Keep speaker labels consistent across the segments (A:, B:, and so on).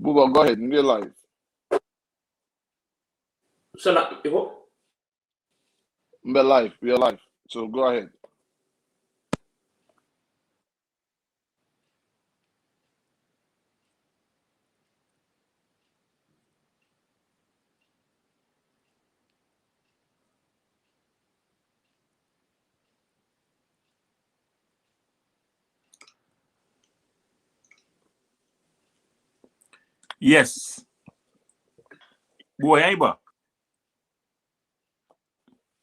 A: Buba, go ahead. We're live.
B: Sana, iko?
A: We're live. We're live. So go ahead.
C: Yes. Boy, Aiba.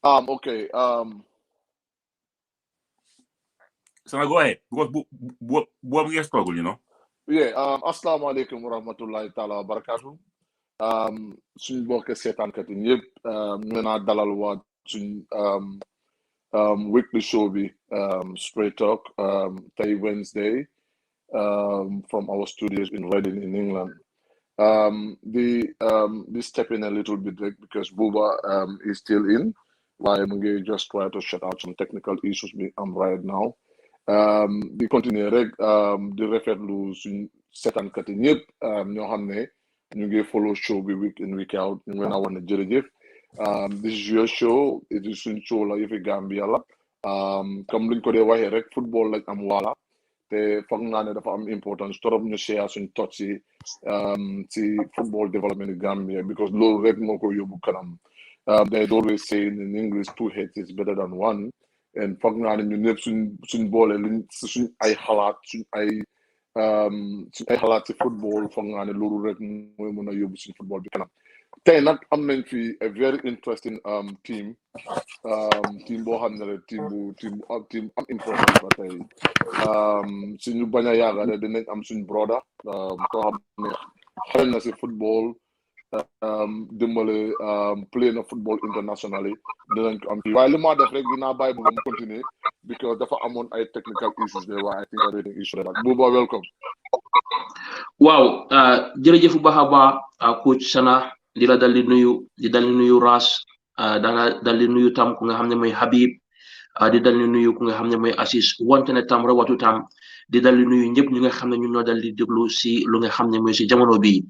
A: Okay.
C: So go ahead. Because what we struggle, you know.
A: Yeah. Assalamu alaikum wa rahmatullahi ta'ala wa barakatuh. Suñ bokk seetaankat yi ñëpp ñu naa dalal waat suñ weekly show bi Straight Talk tey Wednesday from our studios in Reading in England. This step in a little bit because Buba is still in. While I'm just try to shut out some technical issues right now. Di continuer rek di rafetlu suñ seetaankat yi ñëpp ñoo xam ne ñu ngi follow show bi week in week out ñu ngi wane jërëjëf. This is your show it is suñ show la yëfi Gambia la comme luñ ko dee waxee rek football lañ am wala te foog naa ne dafa am importance torop ñu share suñ tot si football development Gambia because loolu rek moo ko yóbbu kanam. They always say in English 2 heads is better than 1 and foog naa ne ñun ñëpp suñ boole suñ ay xalaat suñ ay xalaat si football foog naa ne loolu rek mooy mën a yóbbu suñ football bi kanam tey nag am nañ fi a very interesting team boo xam ne rek team am importance ba tey suñu bañ a yàgga rek dinañ am suñ broda koo xam ne xel na si football dimbale play na football internationally dinañ ko am fii waaye li ma def rek dinaa bàyyi Buba mu continuer because dafa amoon ay technical issues there waaye I think everything is right. Buba, welcome.
B: Waaw jërëjëf bu baax a baax coach Sana di la dal di nuyu Ras dal di nuyu tam ku nga xam ne mooy Habib di dal di nuyu ku nga xam ne mooy Assis wante ne tam rawatu tam di dal di nuyu ñëpp ñu nga xam ne ñu ñoo dal di déglu si lu nga xam ne mooy si jamono bii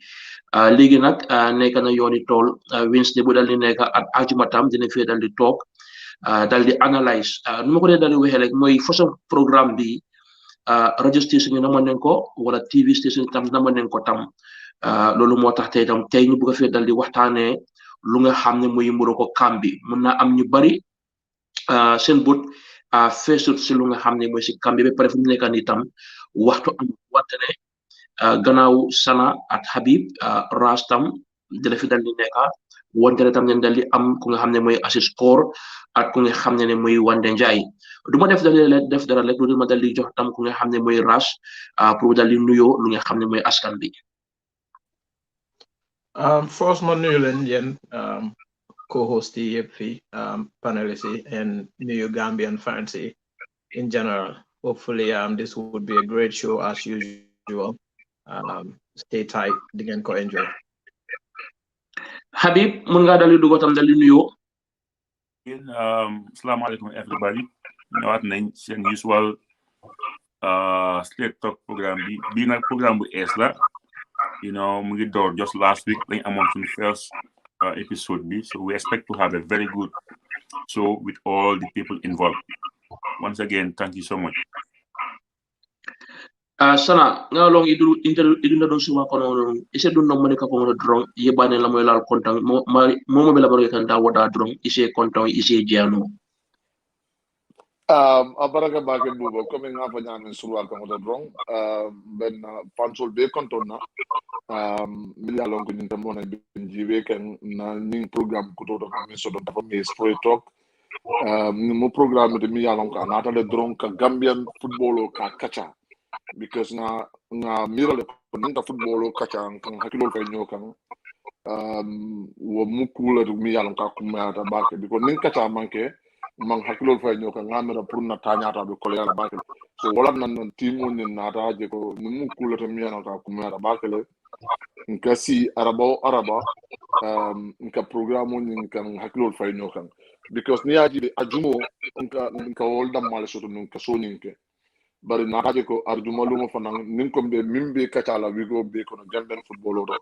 B: léegi nag nekk na yooni tool Wednesday bu dal di nekk ak ajuma tam dina fee dal di toog dal di analyse nu ma ko dee dal di waxee rek mooy façon programme bi radio station yi nama nañ ko wala TV station tam nama nañ ko tam loolu moo tax tey tam tey ñu bëgg a fee dal di waxtaanee lu nga xam ne muy mburu ko kam bi mun naa am ñu bari seen bët feesut si lu nga xam ne mooy si kam bi ba pare fu mu nekk nii tam waxtu am wante ne gannaaw Sana ak Habib Ras tam dina fi dal di nekka wante ne tam ne dal di am ku nga xam ne mooy Assis Koor ak ku nga xam ne mooy Wande Njaay du ma def dara rek lu ma dal di jox tam ku nga xam ne mooy Ras pour dal di nuyoo lu nga xam ne mooy askan bi.
D: First ma nuyu leen yéen co-host yi yëpp fii panelists yi and nuyu Gambian fans yi in general. Hopefully this would be a great show as usual. Stay tight di ngeen ko enjoy.
B: Habib mun ngaa dal di dugg tam dal di nuyoo.
C: Assalamualaikum everybody. Ñëwaat nañ seen usual Straight Talk programme bi nag programme bu ees la mu ngi door just last week lañ amoon suñu first episode bi so we expect to have a very good show with all the people involved. Once again, thank you so much.
B: Sana nga long idu na don suma kono ise dun no manika ko no drong yebane la moy lal kontan mo bela barke kan da wada drong ise kontan ise jiano
A: abaraka bake Buba comme nga fa ñaan surwal ko do drong ben pansol be konton na mi ya lon ko ñu tam wona jibe kan na ning programme ko to mi so do dafa mi Straight Talk mo programme de mi ya lon ko anata de drong ka Gambian football ka kacha because na mirale ko nta football kacha kan hakilo fay ñokan wo mu kula mi ya lon ka kuma ta bake because ning kacha manke man hakilo fay ñokan ngamira pour na tañata be ko yalla bake so wala nan timo ni nata je ko mu kula to mi ya lon ka kuma ta bake le nka si araba nka programme ni kan hakilo fay ñokan because ni yaji ajumo nka wol dam mal soto nka so ninke bari nakaje ko arjuma lumo fanan nin ko be mimbe kacala wigo be kono jamben football do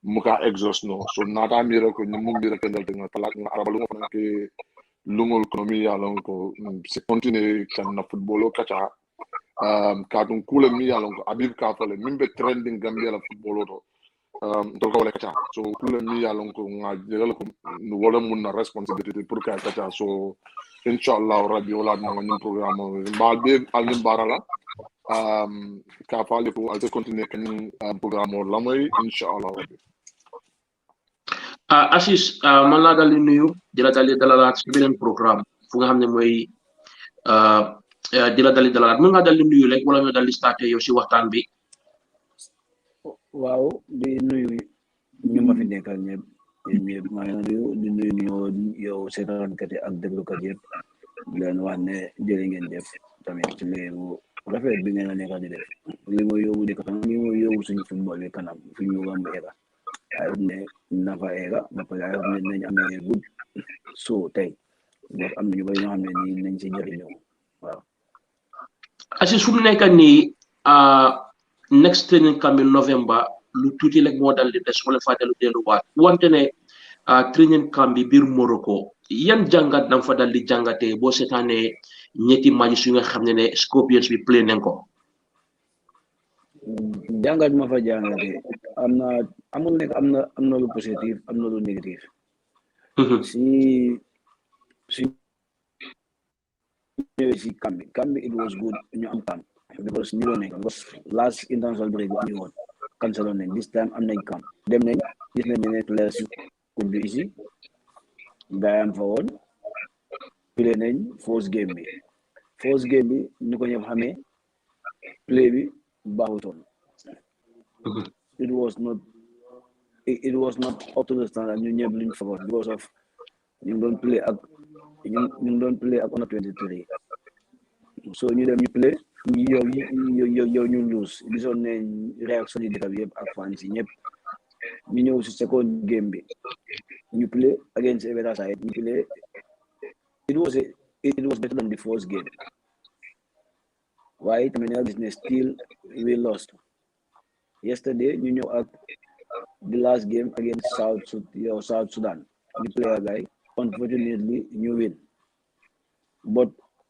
A: muka exhaust no so nata mira ko nyum mira kendal te ngatala nga araba lumo fanan ke lungol kono mi yalon ko se continue kan na football kaca kadun kule mi yalon ko abib ka fale mimbe trending gambia la football do to ko le kaca so kule mi yalon ko nga jegal ko wala mun na responsibility pour ka kaca so inshallah rabbi wala na ngam programme mbal be alnim barala ka fale ko al continue kan programme la moy inshallah rabbi
B: Assis man la dal di nuyu di la dalalaat ci beneen programme fu nga xam ne mooy di la dalalaat mën nga dal di nuyu rek wala nga dal di starté yow si waxtaan bi
E: waaw di nuyu ñu ma fi nekkal ñëpp maa ngi nuyu di nuyu yow seetaankat yi ak déglukat yëpp di leen wax ne jërë ngeen def tamit ci léegu rafet bi ngeen nekkal di def li mooy yóbbu di kanam li mooy yóbbu suñu football bi kanam fi ñu wam eega ay ne nafa eega ba pare ay ne nañ amee good so tey ndax am nañu bari ñoo xam ne nii nañ ci jëriñoo waaw
B: Assis fu mu nekk nii next training camp in November lu tuuti rek moo dal di des wala fàttali delluwaat wante ne training camp bi biir Morocco yan jàngat danga fa dal di jàngatee boo seetaanee ñetti match yu nga xam ne Scorpions bi play nañ ko
E: jàngat ma fa jàngatee am na lu positif am na lu négatif si ñëwee si camp bi it was good ñu am camp because ñu doon nekk because last international break bu am woon cancel nañ this time am nañ camp dem nañ gis nañ ne players could be easy gaayam fa woon play nañ first game bi ñu ko ñëpp xamee play bi baaxutoon it was not up to the standard ñu ñëpp luñ fagoon because of ñu doon play ak under 23 so ñu dem ñu play yow ñu lose gisoon nañ réaction yi dëkk bi yëpp ak fans yi ñëpp ñu ñëw si second game bi ñu play against Everton side ñu play it was better than the first game waaye tamit nga gis ne still we lost yesterday ñu ñëw ak the last game against South Sudan ñu play a guy unfortunately ñu win but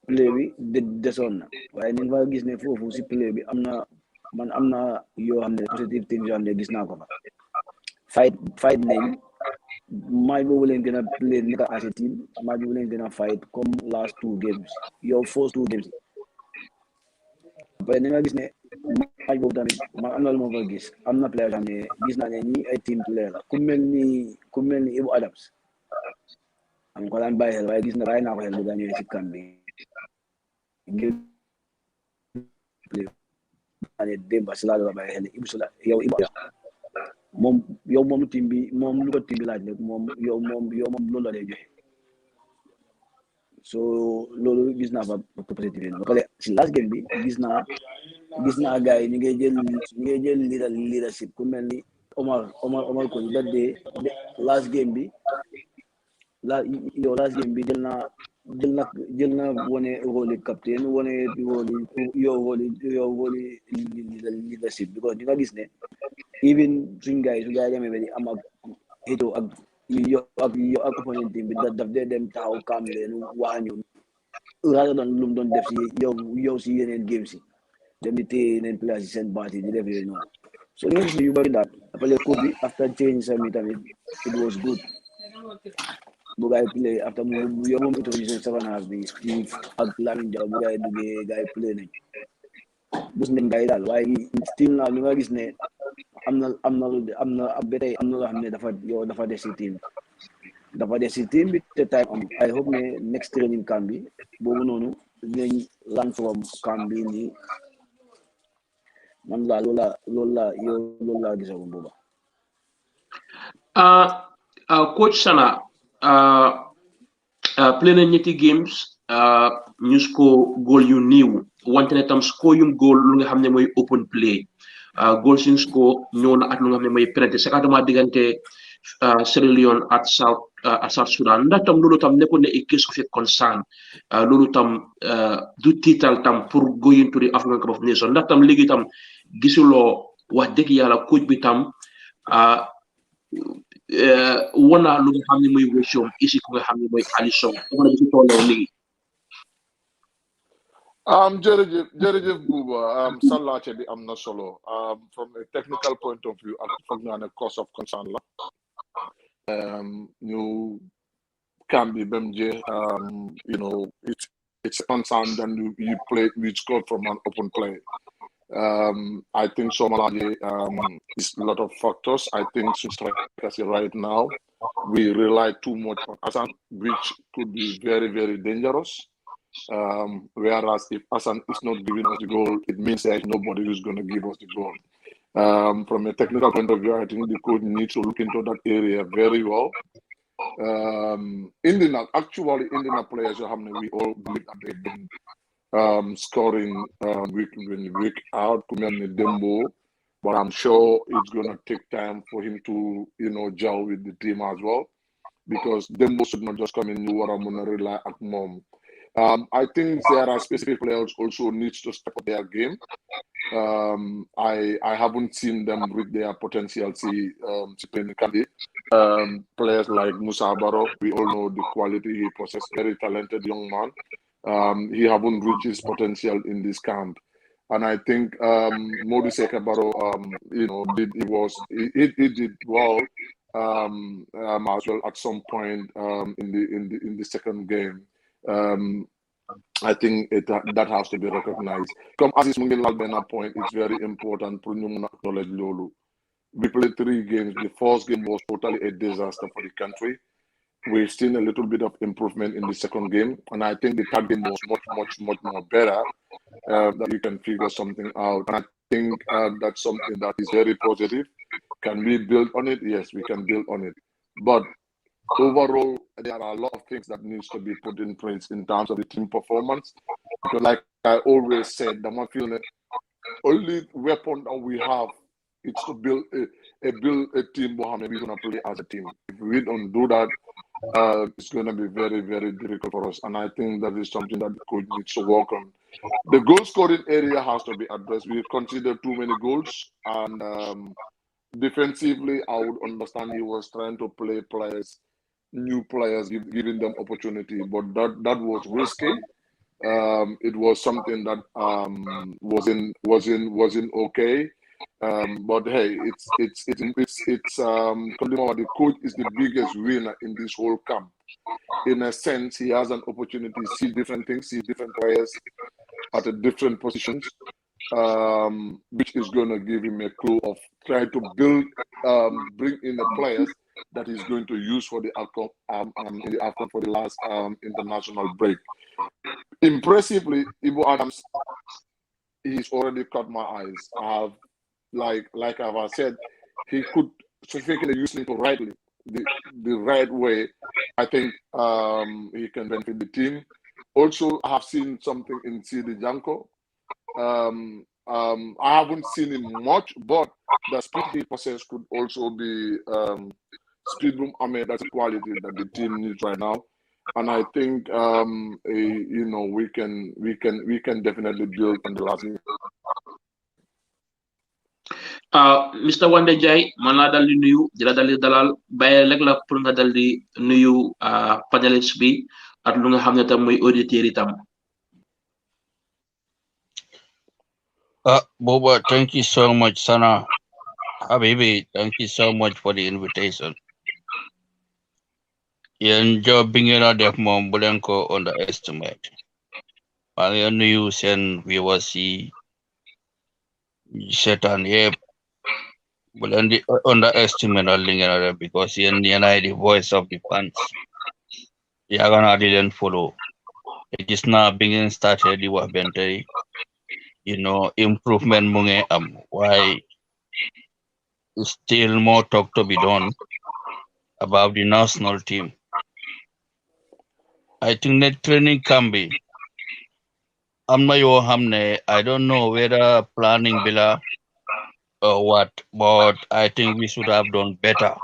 E: play bi desoon na waaye ni nga gis ne foofu si play bi am na yoo xam ne positive things yoo xam ne gis naa ko fa fight nañ match boobu leen gën a play nekk as a team match boobu leen gën a fight comme last two games yow first two games waaye ni nga gis ne match boobu tamit man am na lu ma fa gis am na player yoo xam ne gis naa ne ñi ay team player la ku mel ni Ibu Adams am ko daan bàyyi xel waaye gis na bàyyi naa ko xel bu gaa ñëwee si camp bi ane démba si laa doon bàyyi xel moom team bi moom lu ko team bi laaj rek moom loolu la lay joxe so loolu gis naa fa positif ba pare si last game bi gis naa gars yi ñu ngi jël leadership ku mel ni Omar ko da de last game bi last game bi jël na wone rôle captain wone rôle leadership because di nga gis ne even suñ gars yi demee ba di am ak xëccoo ak yow ak opponent team bi daf dee dem taxaw kam leen wax ñu rather than lu mu doon def si yow si yeneen game si dem di téye yeneen place yi seen baat yi di def yooyu noonu so ñu gis ne yu bari daal après coach bi after change sami tamit it was good bu gaay play after mu yow moom introduction second half bi Steve ak Lamine Diallo bu gaay duggee gaay play nañ gis nañ gaay daal waaye still na li nga gis ne am na ba tey am na loo xam ne dafa des si team bi te time am I hope ne next training camp bi boobu noonu dinañ learn from camp bi nii man laa loolu laa gisoon booba
B: coach Sana play na ñetti games ñu score goal yu niiw wante ne tam score yum goal lu nga xam ne mooy open play goal suñ score ñëw na at lu nga xam ne mooy penalty secondement diggante Sierra Leone at South Sudan ndax tam loolu tam nekkoon ne a case of a concern loolu tam du tiital tam pour going to the African Cup of Nations ndax tam léegi tam gisuloo wax dëgg yàlla coach bi tam wana lu nga xam ne mooy wéccoom isi ku nga xam ne mooy Ali Sow jamono bi si tolloo léegi.
A: jërëjëf Buba sa laajte bi am na solo from a technical point of view ak foog naa ne cause of concern la ñu can be BMJ it's a concern then you score from an open play. I think Somalaje is a lot of factors. I think strikers right now we rely too much on Hassan, which could be very, very dangerous. Whereas if Hassan is not giving us the goal, it means there's nobody who's going to give us the goal. From a technical point of view, I think the coach needs to look into that area very well. Indian players, we all believe that they've been scoring week in, week out, Dembo, but I'm sure it's going to take time for him to, gel with the team as well, because Dembo should not just come in, rely at mom. I think there are specific players also needs to step up their game. I haven't seen them with their potential. Players like Musa Barrow, we all know the quality he possesses, very talented young man. He haven't reached his potential in this camp. And I think Modise Barrow, he did well as well at some point in the second game. I think that has to be recognized. Come as is Mungil point, it's very important to acknowledge Lulu. We played 3 games. The first game was totally a disaster for the country. We've seen a little bit of improvement in the second game, and I think the third game was much more better. That you can figure something out. And I think that's something that is very positive. Can we build on it? Yes, we can build on it. But overall, there are a lot of things that needs to be put in place in terms of the team performance. Because like I always said, the only weapon that we have is to build a team where we're going to play as a team. If we don't do that, it's going to be very, very difficult for us. And I think that is something that the coach needs to work on. The goal scoring area has to be addressed. We consider too many goals, and defensively, I would understand he was trying to play new players, giving them opportunity, but that was risky. It was something that wasn't okay. But hey, the coach is the biggest winner in this whole camp. In a sense, he has an opportunity to see different things, see different players at a different positions, which is going to give him a clue of trying to build, bring in the players that he's going to use for the outcome for the last international break. Impressively, Ibo Adams, he's already caught my eyes. I have, like I've said, he could specifically use it rightly, the right way. I think he can benefit the team. Also, I have seen something in CD Janko. I haven't seen him much, but the speed he possesses could also be speed room. That's a quality that the team needs right now, and I think we can definitely build on the last game.
B: Mr. Wande Jai, man laa dal di nuyu di la dal di dalal bàyyi rek la pour nga dal di nuyu panelist bi ak lu nga xam ne tam mooy auditeur itam.
F: Boba, thank you so much, Sana. Habibi, thank you so much for the invitation. Yen job being in a def mom bulenko underestimate. And news and we will see Satan yep. But underestimate a because yen the voice of the fans. Yagana didn't follow. It is now being started the Wabentary. Improvement munge why still more talk to be done about the national team. I think that training can be I don't know whether planning bila or what, but I think we should have done better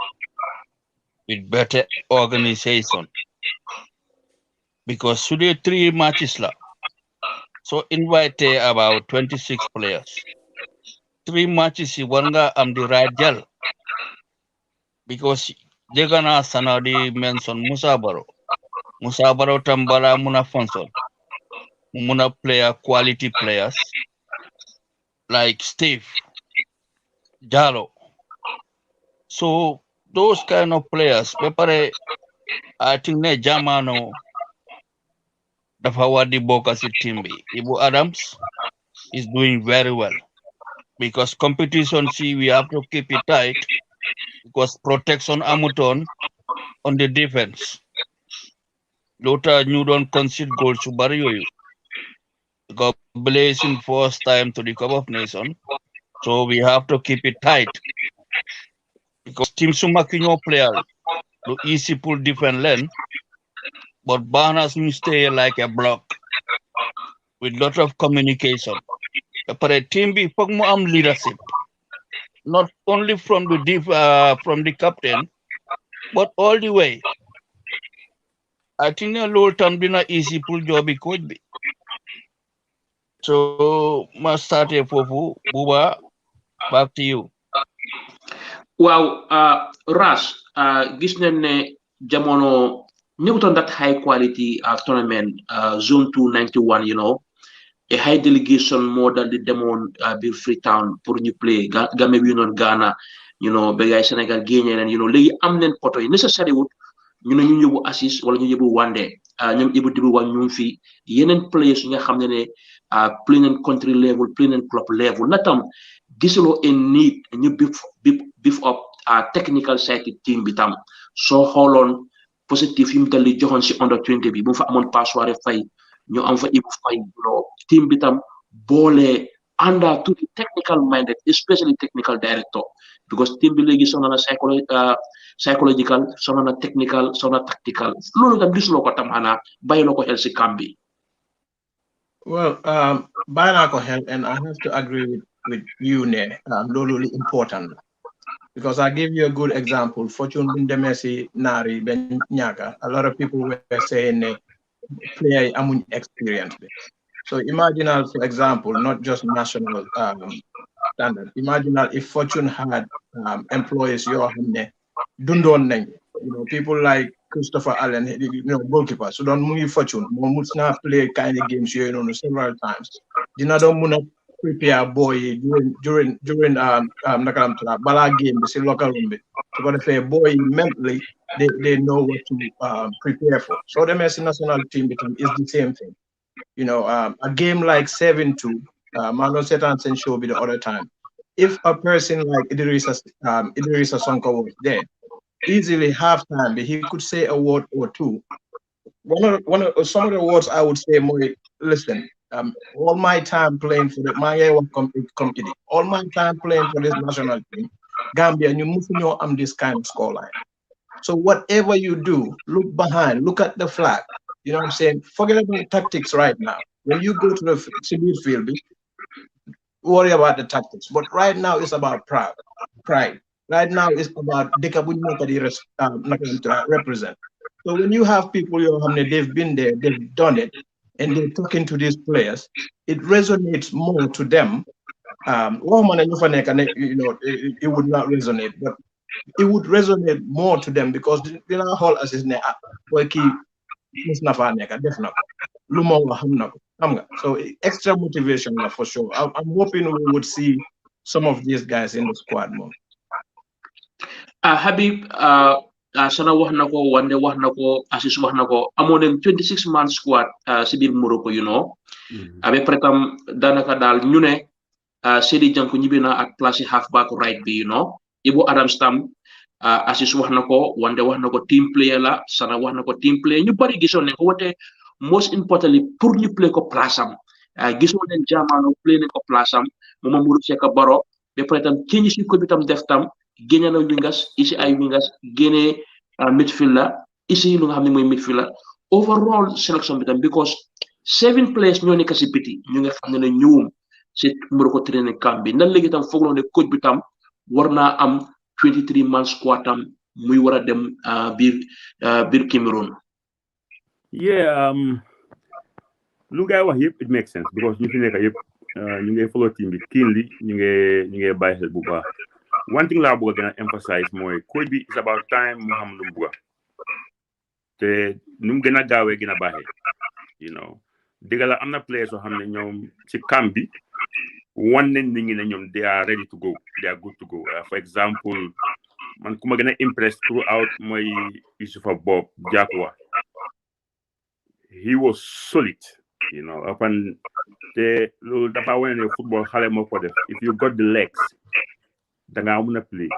F: with better organization. Because today 3 matches la. So invite about 26 players. 3 matches wanga am the right gel. Because they're gonna sanadi mention Musabaro. Musabaro tambala muna function. Muna player quality players like Steve, Jalo. So those kind of players, I think ne Jamano dafa wadi boka si timbi. Ibu Adams is doing very well because competition see we have to keep it tight because protection amuton on the defense. Lota you don't concede goals to Barrio. Because blazing first time to the Cup of Nation. So we have to keep it tight. Because Team Sumakinyo player do easy pull different lane, but Banas will stay like a block with lot of communication. But team be mo am leadership, not only from the captain, but all the way. I think a low time been a easy pull job it could be. So must start a fofu, Buba, back to you.
B: Wow, Ras, gis nañ ne jamono ñëwutoon that high quality tournament zone 291, a high delegation more than the demon be Freetown pour ñu play Gambia bi non Ghana, ba gaay Sénégal gagné leen, léegi am leen poto yi necessary wut ñu yóbbu assist wala ñu yóbbu wande ñoom Ibu Dibu wax ñu fi yeneen players yi nga xam ne play nañ country level, play nañ club level na tam gisuloo in need ñu beef up technical side team bi tam soo xooloon positif yi mu dal di joxoon si under 20 bi bu fa amoon passoire fay ñu am fa Ibu Fay team bi tam boole under to the technical minded, especially technical director, because team bi léegi soxna na psychological, soxna na technical, soxna tactical. Loolu tam gisuloo ko tam xanaa bàyyiloo ko xel si camp bi.
D: Well, Banako help, and I have to agree with you, Ne. Lolo important because I give you a good example. Fortune Bindemesi Nari Benyaga. A lot of people were saying player amun experience. So imagine, for example, not just national standard. Imagine if Fortune had employees your dundon neng. People like Christopher Allen, goalkeeper. So don't move Fortune. Momusna play kind of games several times. Dina don't muna prepare boy during nakaram to bala game the local room. So when they boy mentally they know what to prepare for. So the Messi national team is the same thing. A game like 7-2, Marlon Setan show be the other time. If a person like Idrissa Sonko was there, easily halftime, he could say a word or two. Some of the words I would say more. Listen, all my time playing for the committee, all my time playing for this national team, Gambia, and you move on this kind of scoreline. So whatever you do, look behind, look at the flag. You know what I'm saying? Forget about tactics right now. When you go to the midfield, worry about the tactics. But right now it's about pride. Right now it's about represent. So when you have people, they've been there, they've done it, and they're talking to these players, it resonates more to them. It would not resonate, but it would resonate more to them because they are whole as is so extra motivation for sure. I'm hoping we would see some of these guys in the squad more.
B: Habib, sana wax na ko wande wax na ko Assis wax na ko amoon nañ 26 man squad si biir Morocco avec pare tam daanaka daal ñu ne Sedi Janko ñibbi na ak place half back right bi Ibu Adams tam Assis wax na ko wande wax na ko team player la sana wax na ko team player ñu bari gisoon nañ ko wate most importantly pour ñu play ko place am gisoon nañ Jamano play nañ ko place am moom Mamadou Seka Baro ba pare tam change si ko bi tam def tam génne na wingas ici ay wingas génne midfielder ici lu nga xam ne mooy midfielder overall selection bi tam because 7 players ñoo nekk si biti ñu nga xam ne ñëwum si Morocco training camp bi ndax léegi tam foog ne coach bi tam war naa am 23 man squad tam muy war a dem biir Cameroon.
C: Yeah, lu ngay wax yëpp it makes sense because ñu fi nekk yëpp ñu ngi follow team bi keenly ñu ngi bàyyi xel bu baax. One thing laa bëgg a gën a emphasize mooy coach bi it's about time mu xam lu mu bëgg te nu mu gën a gaawee gën a baaxee you know dëgg la am na players yoo xam ne ñoom ci camp bi wan nañ nit ñi ne ñoom they are ready to go, they are good to go. For example, man ku ma gën a impress throughout mooy Yusufa Bob Jakwa. He was solid, you know, upon the dafa wane ne football xale moo ko def. If you got the legs, da ngaa mën a play.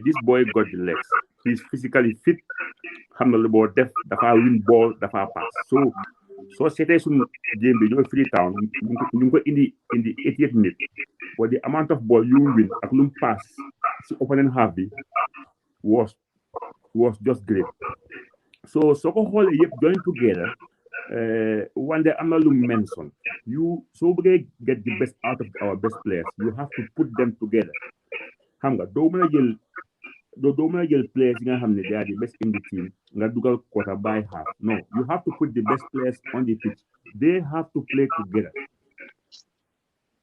C: This boy got the legs. He's physically fit. Xam na lu boo def dafa win ball dafa pass. So seetee suñu game bi ñoo Freetown ñu ngi ko indi 88 minutes. But the amount of ball you win ak lu mu pass si opponent half bi was just great. So ko xoolee yëpp join together. One day I'm not to mention so we get the best out of our best players. You have to put them together. Xam nga doo mën a jël players yi nga xam ne they are the best in the team nga dugal quarter by half. No, you have to put the best players on the pitch. They have to play together.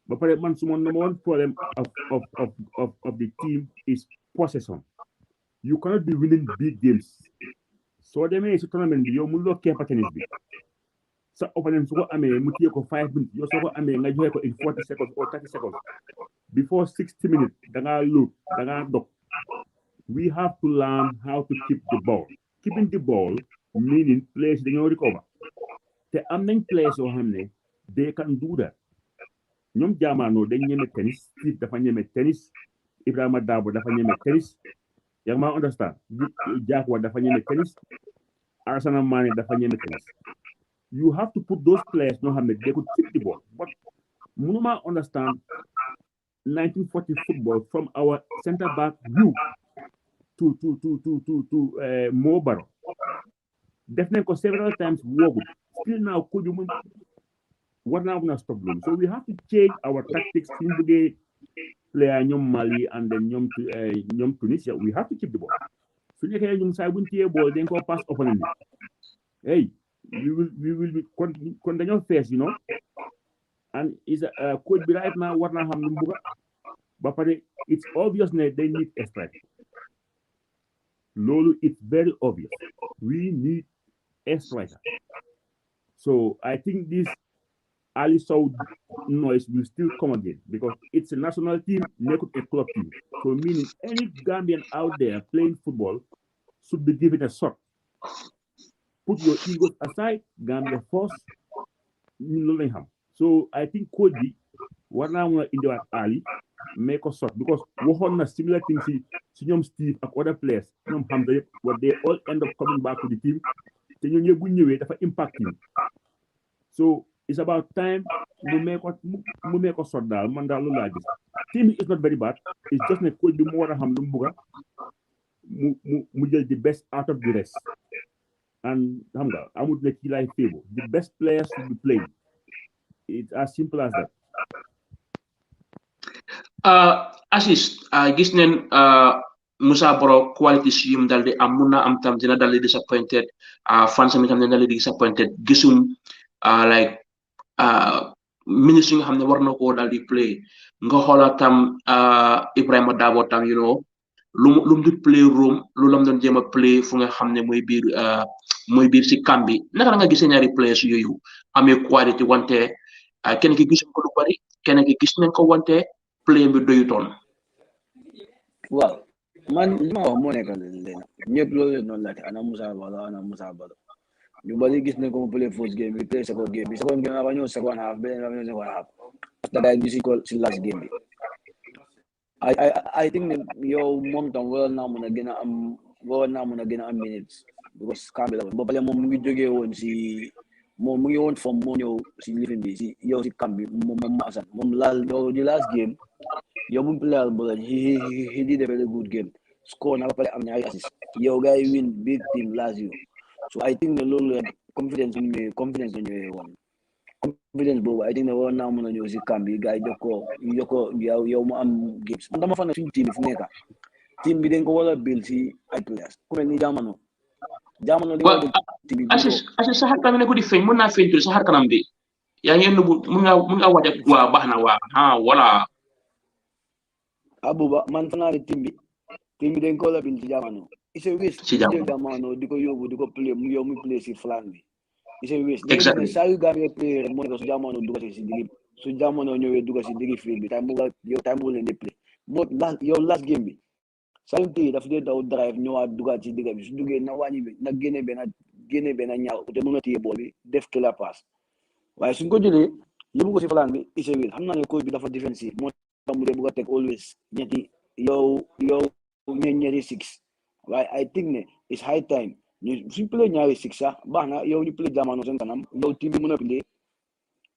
C: But man, number one problem of the team is possession. You cannot be winning big games. So they may tournament bi yow mënuloo keepa tennis bi. Sa opponent su ko amee mu téye ko 5 minutes yow soo ko amee nga joxe ko in 40 seconds or 30 seconds before 60 minutes da ngaa loot da ngaa dog. We have to learn how to keep the ball. Keeping the ball meaning players dañoo recover te am nañ players yoo xam ne they can do that. ñoom jaamaanoo dañ ñeme tennis Steve dafa ñeme tennis Ibrahima Dabo dafa ñeme tennis yaa ma understand Jakwa dafa ñeme tennis Arsana Mane dafa ñeme tennis. You have to put those players no xam ne they could keep the ball. But mënuma understand 1940 football from our center back view to Mo Barrow. Def nañ ko several times woogul still now could you war naa mën a stop loolu. So we have to change our tactics suñu bëggee player ñoom Mali and then ñoom Tunisia. We have to keep the ball. su nekkee ñun saa buñ téye ball dañ ko pass opponent bi hey we will be kon dañoo fees you know and is a coach bi right now war naa xam lu mu bëgg ba pare it's obvious ne they need a strike loolu it's very obvious we need a striker. So I think this Ali Sow noise will still come again because it's a national team, not a club team. So meaning any Gambian out there playing football should be given a shot. Put your egos aside, Gambia first, so I think could be what now in the Ali make a shot because we have similar things to Steve and other players. But they all end up coming back to the team. Then you impact him. So it's about time we make a shot down. Team is not very bad. It's just a could be more the best out of the rest. And I would make you like favor. The best players should be playing. It's as simple as that.
B: Assis gis neen Musa Baro qualities yum daldi am mun na am tam dina daldi disappointed fans mi tam dina daldi disappointed gisum like minutes yi nga xam ne war na koo daldi play nga xoola tam Ibrahima Dabo tam you know lu di play room lu lam doon jéem a play fu nga xam ne mooy biir si camp bi naka nga gisee ñaari players yooyu amee quality wante kenn ki gisuñ ko lu bari kenn ki gis nañ ko wante play bi doyutoon.
E: Waaw man li ma wax moo nekk leen ñëpp loolu noonu laajte ana Musa Baro ñu bari gis nañ ko mu play first game bi play second game bi dafa ñëw second half beneen dafa ñëw second half parce que daay gis ko si last game bi I think ne yow moom tam waroon naa mën a gën a am minutes because camp bi la woon ba pare moom mu ngi jógee woon si moom mu ngi woon form moo ñëw si lifin bi si yow si camp bi moom Assane moom yow di last game yow bu player bu he did a very good game score na ba pare am ñaari assist yow guys win big team last year so I think ne loolu confidence ñëwee woon confidence boobu I think ne waroon naa mën a ñëw si camp bi gars yi jox ko yow mu am games man dama fan suñu team bi fu nekk team bi dañ ko war a build si ay players ku mel ni jamono di
B: wa
E: war a jël team bi build ko
B: assis sa xar kanam ne ko di feeñ mën naa feeñ tuuti sa xar kanam bi yaa ngi nubu mun nga waja waa baax na waa wala
E: abuba man fa naa ne team bi dañ ko war a build si jamono it's a waste
B: si
E: di
B: jàmm
E: jël jamono di ko yóbbu di ko play mu yow muy play si flanc bi it's a waste da nga gis ne
B: exactly
E: saa yu Gambia play rek moo nekk su jamono dugg si digg su jamono ñëwee dugg si digg field bi time boobu leen di play moo last game bi Salim Teye daf dee daw drive ñëwaat dugaat ci digga bi su duggee na wàññi bi na génne benn ñaaw te mën a téye bool bi def clear pass waaye suñ ko jëlee yóbbu ko si flanc bi isewil xam naa ne coach bi dafa defensive moo tax mu dee bëgg a teg always ñetti ñetti six waaye I think ne it's high time ñu suñ play ñaari six sax baax na yow ñu play jamono seen kanam yow team bi mën a play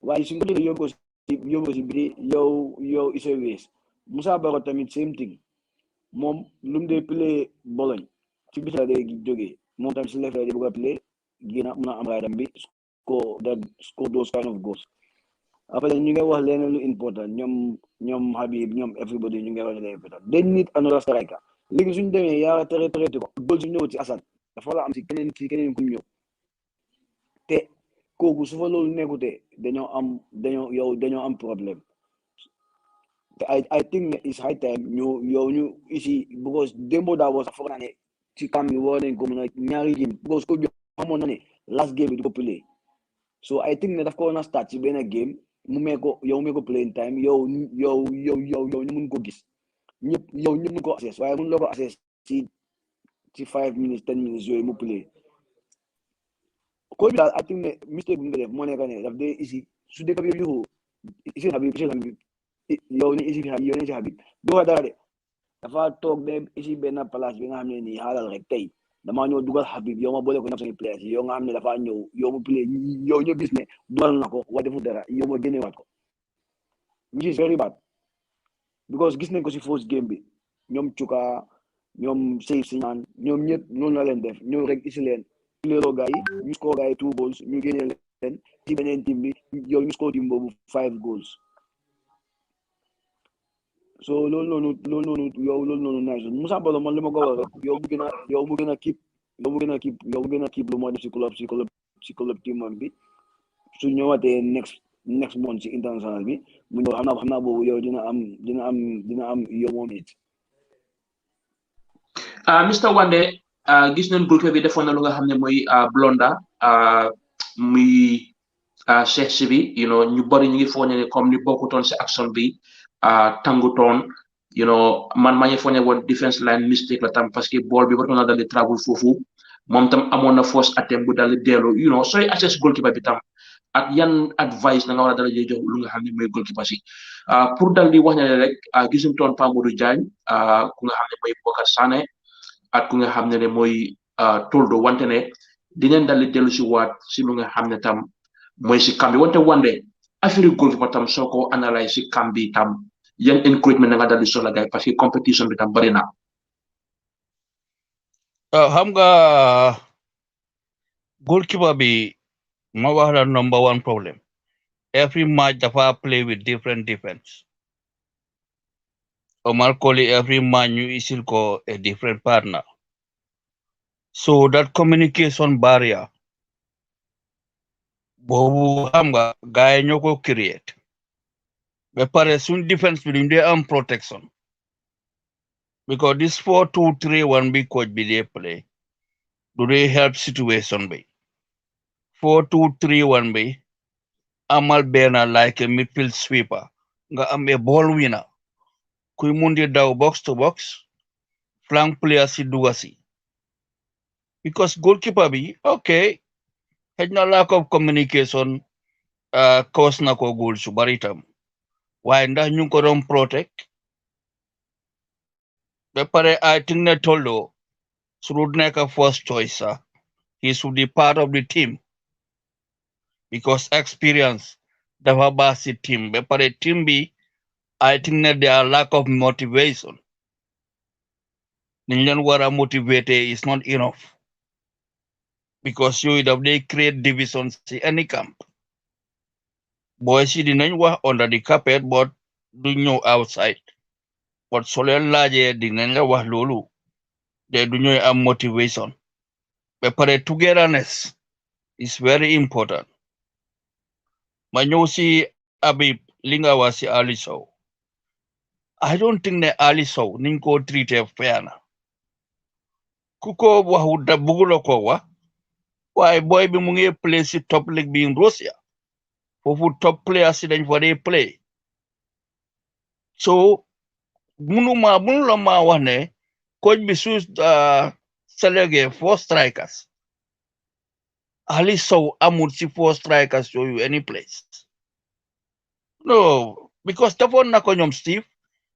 E: waaye suñ ko jëlee yóbbu ko si biti yow isewil Musa Baro tamit same thing moom lu mu dee play Bologne ci bis la day jógee moom tamit si left la day bëgg a play gina mun a am raadam bi score those kind of goals après ñu ngi wax leneen lu important ñoom Habib ñoom everybody ñu ngi wax leneen important they need another striker léegi suñu demee yaa traité ko goal su ñëw ci Assane dafa la am si keneen ku ñëw te kooku su fa loolu nekkute dañoo am problème I think it's high time ñu ici because Dembo daa was foog naa ne ci kam bi war nañ ko mën a ñaari game because ko bi xamoon na ne last game bi du ko play so I think ne daf ko war a start ci benn game mu mee ko playing time yow ñu mun ko gis ñëpp mun ko access waaye mun loo ko access ci 5 minutes 10 minutes yooyu mu play ko bi daal I think ne mistake bu nga def moo nekk ne daf dee ici su dee ko bi yuxu ici Habib yow ni isi Habib du ko dara de dafa toog ba isi benn place bi nga xam ne nii xaalal rek tey damaa ñëw dugal Habib yow ma boole ko national players yow nga xam ne dafa ñëw yow mu play yow ñu gis ne dugal na ko wa defu dara yow ma génnewaat ko which is very bad because gis nañ ko si first game bi ñoom Cuka ñoom Sey Siñaan ñoom ñëpp noonu la leen def ñëw rek isi leen playeroo gars yi ñu score gars yi 2 goals ñu génne leen ci beneen team bi yow ñu score team boobu 5 goals so loolu noonu nice Musa Balo man li ma ko wax rek yow mu gën a keep lu moo def si club team am bi su ñëwaatee next month si international bi mu ñëw xam naa boobu yow dina am yow moom it
B: Mr Wande gis nañ groupe bi defoon na lu nga xam ne mooy blonda muy sexe bi ñu bari ñu ngi foog ne comme ni bokkutoon si action bi tangutoon man maa ngi foog ne woon defense line mistake la tam parce que ball bi war na dal di travel foofu moom tam amoon na first attempt bu dal di dellu sooy assess goalkeeper bi tam ak yan advice na nga war a dal di jox lu nga xam ne mooy goalkeeper si pour dal di wax ne rek gisuñ toon Pa Modou Diagne ku nga xam ne mooy Bokar Sané ak ku nga xam ne mooy Toldo wante ne dinañ dal di dellu si waat si lu nga xam ne tam mooy si kam bi wante wande affaire goalkeeper tam soo ko analyse si kam bi tam yan encouragement na nga dal di soxla gay parce que compétition bi tam bari na
F: xam nga goalkeeper bi ma wax la number one problem every match dafa play with different defense Omar Colley every match ñu isil ko a different partner so that communication barrier boobu xam nga gaay ñoo ko create ba pare suñ defense bi duñ dee am protection because this 4-2-3-1 bi coach bi dee play do they help situation bi 4-2-3-1 bi amal benn like a midfield sweeper nga am a ball winner kuy mun di daw box to box flank player si duga si because goalkeeper bi okay xëj na lack of communication cause na ko goal su bari tam waaye ndax ñu ko doon protect ba pare I think ne Toldo should nekk a first choice he should be part of the team because experience dafa baax si team ba pare team bi I think ne their lack of motivation niñ leen war a motivate is not enough because yooyu daf day create divisions si any camp boys yi dinañ wax under the carpet but du ñëw outside But solen laje dinañ la wax lolu de duñoy am motivation. But pare togetherness is very important. Ma ñëw si Habib li nga wax si Ali Sow. I don't think ne Ali Sow niñ ko treaté fair na. Ku ko waxu da bugulo ko wax waaye boy bi mu ngi play si top league bi in Russia. Fofu top player si dañ fa dey play. So mënula ma wax ne coach bi su selege 4 strikers. Ali Sow amul si 4 strikers yooyu any place. No, because defoon na ko ñoom Steve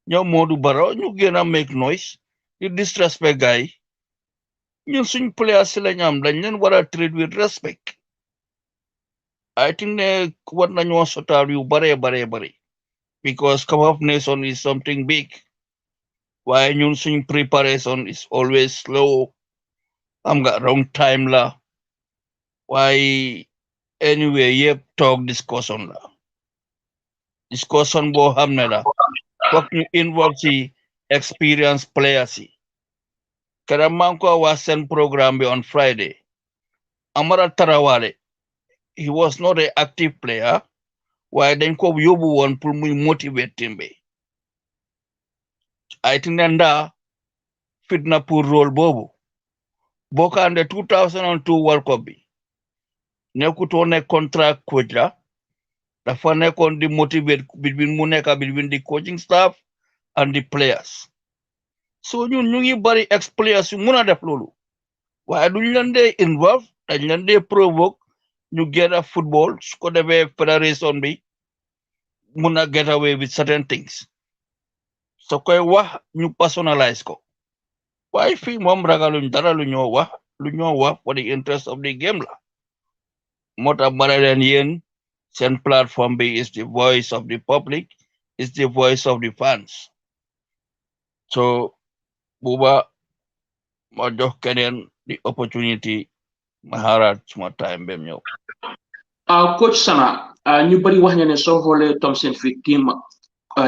F: ñoom Modou Barrow ñu gën a make noise di disrespect guy ñun suñ players si lañ am dañ leen war a treat with respect. I think ne war nañoo sotaal yu bare because Cup of Nation is something big. Waaye ñun suñ preparation is always slow. Am nga wrong time la. Waaye anyway yëpp talk discussion la. Discussion boo xam ne la. Foog ñu involve si experience players yi. Kera maa ngi ko wax seen programme bi on Friday. Amara Tarawale, he was not an active player. Waaye dañ ko yóbbu woon pour muy motivate team bi. I think ne ndaa fit na pour rôle boobu. Bokande 2002 World Cup bi. Nekkutoon ne contract coach la. Dafa nekkoon di motivate between the coaching staff and the players. So ñun ñu ngi bari ex players yu mun a def loolu. Waaye duñ leen dee involve dañ leen dee provoke ñu get a football su ko defee federation bi mun a get away with certain things. So koy wax ñu personalize ko. Waaye fii moom ragaluñ dara lu ñoo wax for the interest of the game la. Moo tax ma ne leen yéen seen platform bi is the voice of the public, is the voice of the fans. So buba ma jox keneen the opportunity ma xaaraat suma time bem ñëw.
B: Coach Sana ñu bari wax ne soo xoolee Thompson fi team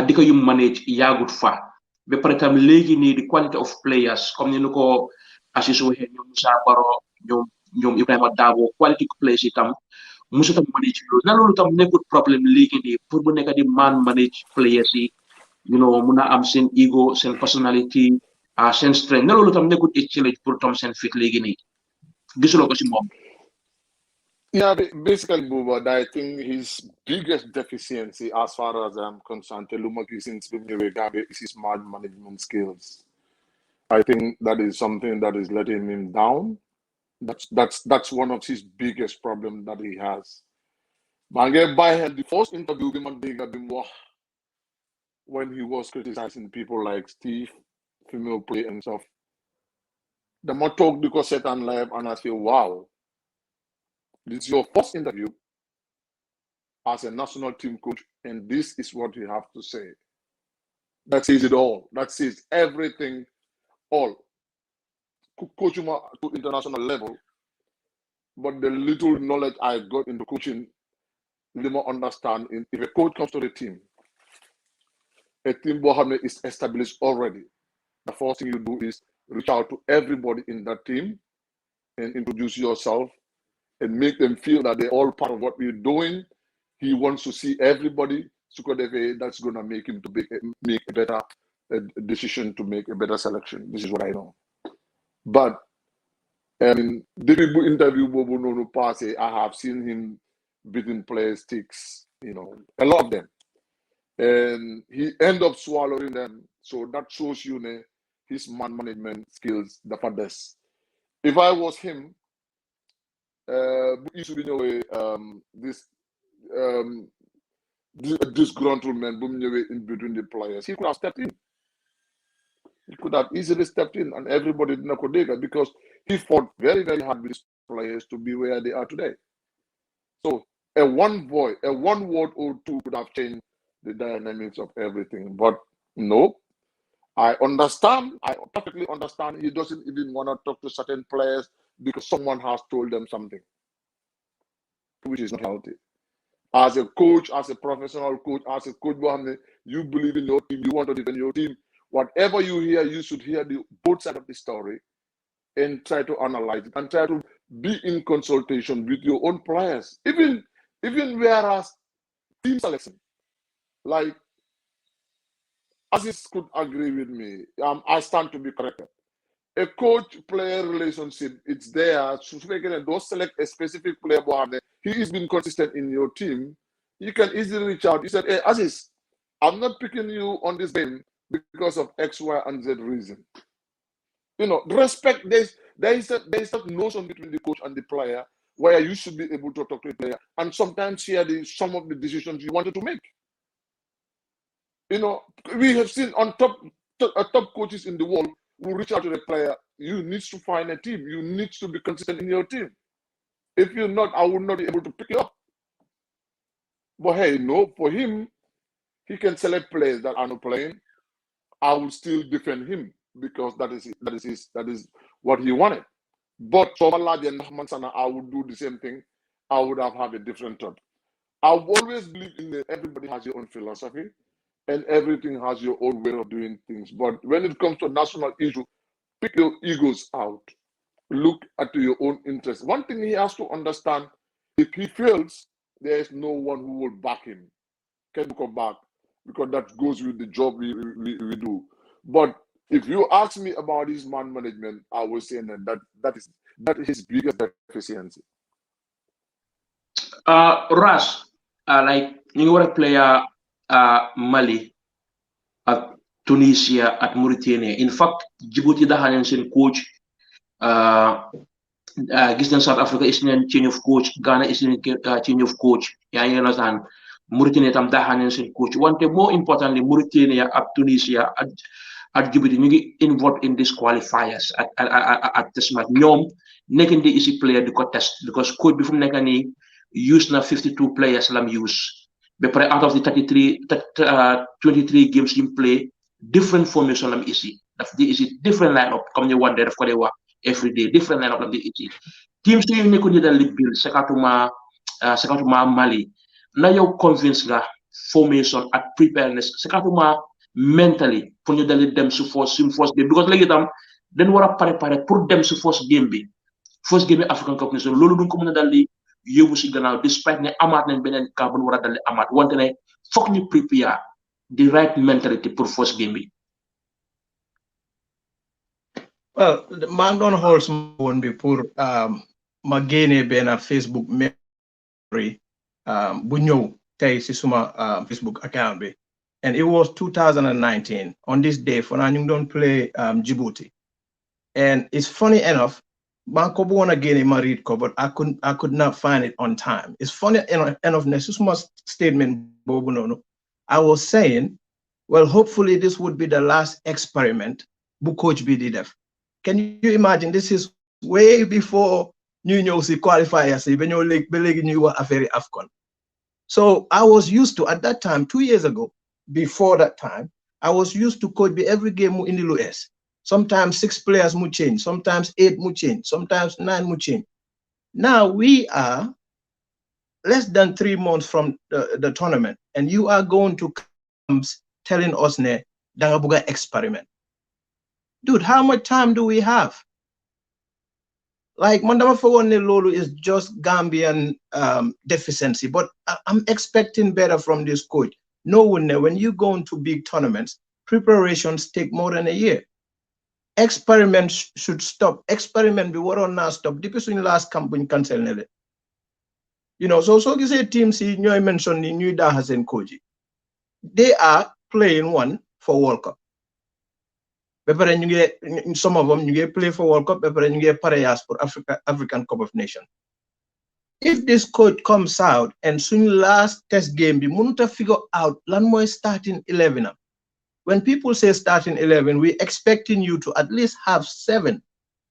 B: di ko yum manage yaagut fa ba pare tam léegi nii di quality of players comme ni nu ko Assis waxee ñoom Moussa Baro ñoom Ibrahima Dabo quality players itam musu tam manage loolu na loolu tam nekkut problème léegi nii pour bu nekk di man manage players yi mun a am seen ego seen personality seen strength na loolu tam nekkut challenge pour Thompson fit léegi nii gisuloo ko si moom.
A: Yeah, basically, Buba, I think his biggest deficiency, as far as I'm concerned, Telumaki since Gambia, is his man management skills. I think that is something that is letting him down. That's one of his biggest problems that he has. Mange by the first interview when he was criticizing people like Steve, female play and stuff. The more talk because set on live and I feel wow. This is your first interview as a national team coach, and this is what you have to say. That says it all. That says everything, all. Coaching to international level, but the little knowledge I got into coaching, the more understand. If a coach comes to the team, a team is established already. The first thing you do is reach out to everybody in that team and introduce yourself and make them feel that they're all part of what we're doing. He wants to see everybody. That's going to make him to make a better decision, to make a better selection. This is what I know. But the people interview Bobo Nono Pase, I have seen him beating players sticks, a lot of them. And he end up swallowing them. So that shows you his man management skills, the fathers. If I was him, this disgruntled man in between the players, he could have stepped in. He could have easily stepped in, and everybody did not go there because he fought very, very hard with his players to be where they are today. So a one word or two could have changed the dynamics of everything. But no, I perfectly understand. He doesn't even want to talk to certain players because someone has told them something, which is not healthy. As a coach, as a professional coach, as a coach, you believe in your team, you want to defend your team. Whatever you hear, you should hear the both side of the story and try to analyze it and try to be in consultation with your own players. Even whereas team selection, like Aziz could agree with me. I stand to be corrected. A coach-player relationship, it's there. So don't select a specific player, but he has been consistent in your team. You can easily reach out. You said, hey, Aziz, I'm not picking you on this game because of X, Y, and Z reason. You know, respect. There is a notion between the coach and the player where you should be able to talk to the player and sometimes share some of the decisions you wanted to make. You know, we have seen on top coaches in the world who reach out to the player. You need to find a team. You need to be consistent in your team. If you're not, I will not be able to pick you up. But hey, no, for him, he can select players that are not playing. I will still defend him because that is what he wanted. But I would do the same thing. I would have had a different thought. I've always believed in that everybody has your own philosophy and everything has your own way of doing things. But when it comes to national issue, pick your egos out. Look at your own interests. One thing he has to understand, if he fails, there is no one who will back him. Can come back because that goes with the job we do. But if you ask me about his man management, I will say that is his biggest deficiency.
B: Ras, like you were a player Mali, at Tunisia, at Mauritania. In fact, Djibouti dahanen sen coach. Gis nañ South Africa is nañ change of coach, Ghana is nañ change of coach. Yeah, you understand. Mauritania tam dahanen sen coach. One thing more importantly, Mauritania at Tunisia at Djibouti ñu ngi involved in these qualifiers at this match. ñoom nekk di isi player di ko test because coach bi fu mu nekk nii use na 52 players lam use. But out of the 23 games you play, different formation lam isi. Daf di isi different lineup comme ni wande daf ko dey wax every day, different lineup lam di isi. Teams yi nekk ni dal li bil sakatuma Mali na yow convince nga formation at preparedness sakatuma mentally pour ñu dali dem su force game because léegi tam dañ war a préparer pour dem su force game bi African Cup Nation loolu duñ ko mën a dal di yóbbu si gannaaw despite ne amaat nañ beneen cas bu ñu war a dal di amaat wante ne foog ñu prepare the right mentality pour force game bi.
D: Well, maa ngi doon xool sama woon bi pour ma génnee benn Facebook memory bu ñëw tey si suma Facebook account bi. And it was 2019 on this day for ñu don't play Djibouti. And it's funny enough, Banko wanna gain my read but I could not find it on time. It's funny enough, Nesuma statement, I was saying, well, hopefully this would be the last experiment bu coach BDF. Can you imagine this is way before New qualifiers, even your league you were a very AFCON. So I was used to at that time, 2 years ago, before that time, I was used to coach every game in the US. Sometimes 6 players would change, sometimes 8 would change, sometimes 9 would change. Now we are less than 3 months from the tournament, and you are going to come telling us ne Dangabuga experiment. Dude, how much time do we have? Like Mandama Fawone Lolo is just Gambian deficiency, but I'm expecting better from this coach. No one, when you go into big tournaments, preparations take more than a year. Experiments should stop. Experiment be what on now stop. Depends on last campaign cancel. You know, so you say team see you mentioned the new Dahasen Koji. They are playing one for World Cup. Some of them you get play for World Cup, you get parayas for African Cup of Nations. If this coach comes out and soon last test game, we want to figure out Lanmoy starting 11. When people say starting 11, we're expecting you to at least have 7.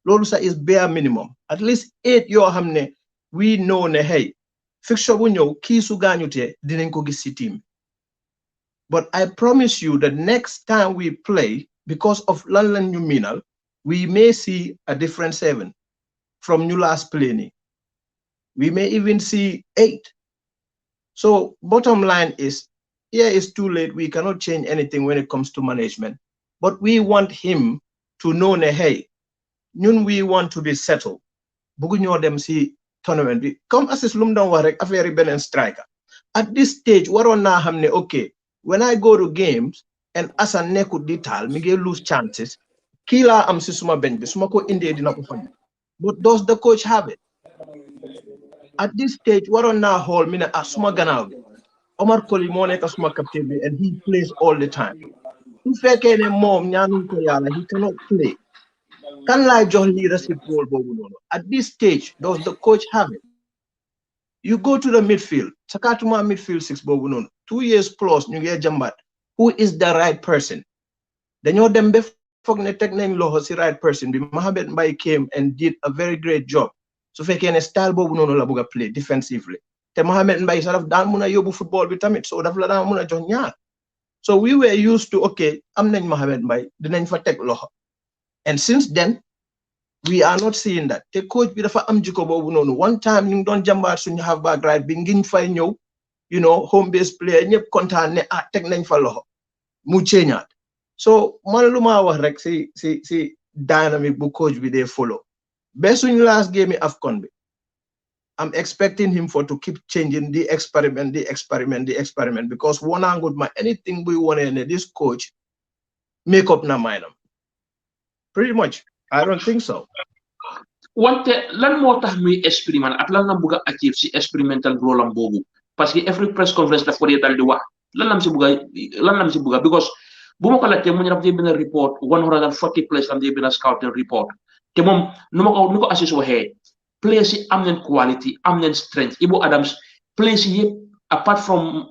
D: Lolusa is bare minimum. At least 8 yo hamne. We know ne hey. Fixture bunyo ki suganyute didn't go get team. But I promise you that next time we play, because of Lanlan Numinal, we may see a different 7 from new last playing. We may even see 8. So bottom line is, yeah, it's too late. We cannot change anything when it comes to management. but we want him to know ne hey ñun we want to be settled bëggu ñoo dem si tournament bi comme Assis lu mu doon wax rek affaire yi beneen striker at this stage waroon naa xam ne okay when I go to games and Asa nekkut di taal mi ngi lose chances kii laa am si suma bench bi suma ko indee dina ko faj but does the coach have it at this stage waroon naa xool mi ne suma gannaaw bi Omar Colley moo nekk suma captain bi and he plays all the time su fekkee ne moom ñaanuñ ko yàlla he cannot play kan laay jox leadership role boobu noonu at this stage does the coach have it you go to the midfield sakatuma midfield 6 boobu noonu 2 years plus ñu ngi jàmbat who is the right person dañoo dem ba foog ne teg nañ loxo si right person bi Mohamed Mbaye came and did a very great job su fekkee ne style boobu noonu la bëgg a play defensively te Mohamed Mbaye sax daf daan mun a yóbbu football bi tamit so daf la daan mun a jox ñaar so we were used to okay am nañ Mohamed Mbaye dinañ fa teg loxo and since then we are not seeing that te coach bi dafa am jikko boobu noonu one time ñu ngi doon jàmbaat suñu half back right bi ngiñ fay ñëw you know home base player ñëpp kontaan ne teg nañ fa loxo mu ceeñaat so man lu ma wax rek si dynamic bu coach bi dee follow ba suñu last game AFCON bi I'm expecting him to keep changing the experiment because one angle my anything we want in this coach make up na mind pretty much I don't think so.
B: wante lan moo tax muy experiment ak lan la bëgg a achieve si experimental role am boobu parce que every press conference daf ko dee dal di wax lan lam si bëgg a because bu ma ko laajtee mu ñu daf dee benn report 140 players am dee benn scouting report te moom nu ko Assis waxee players yi am nañ quality am nañ strength Ibu Adams players yi yëpp apart from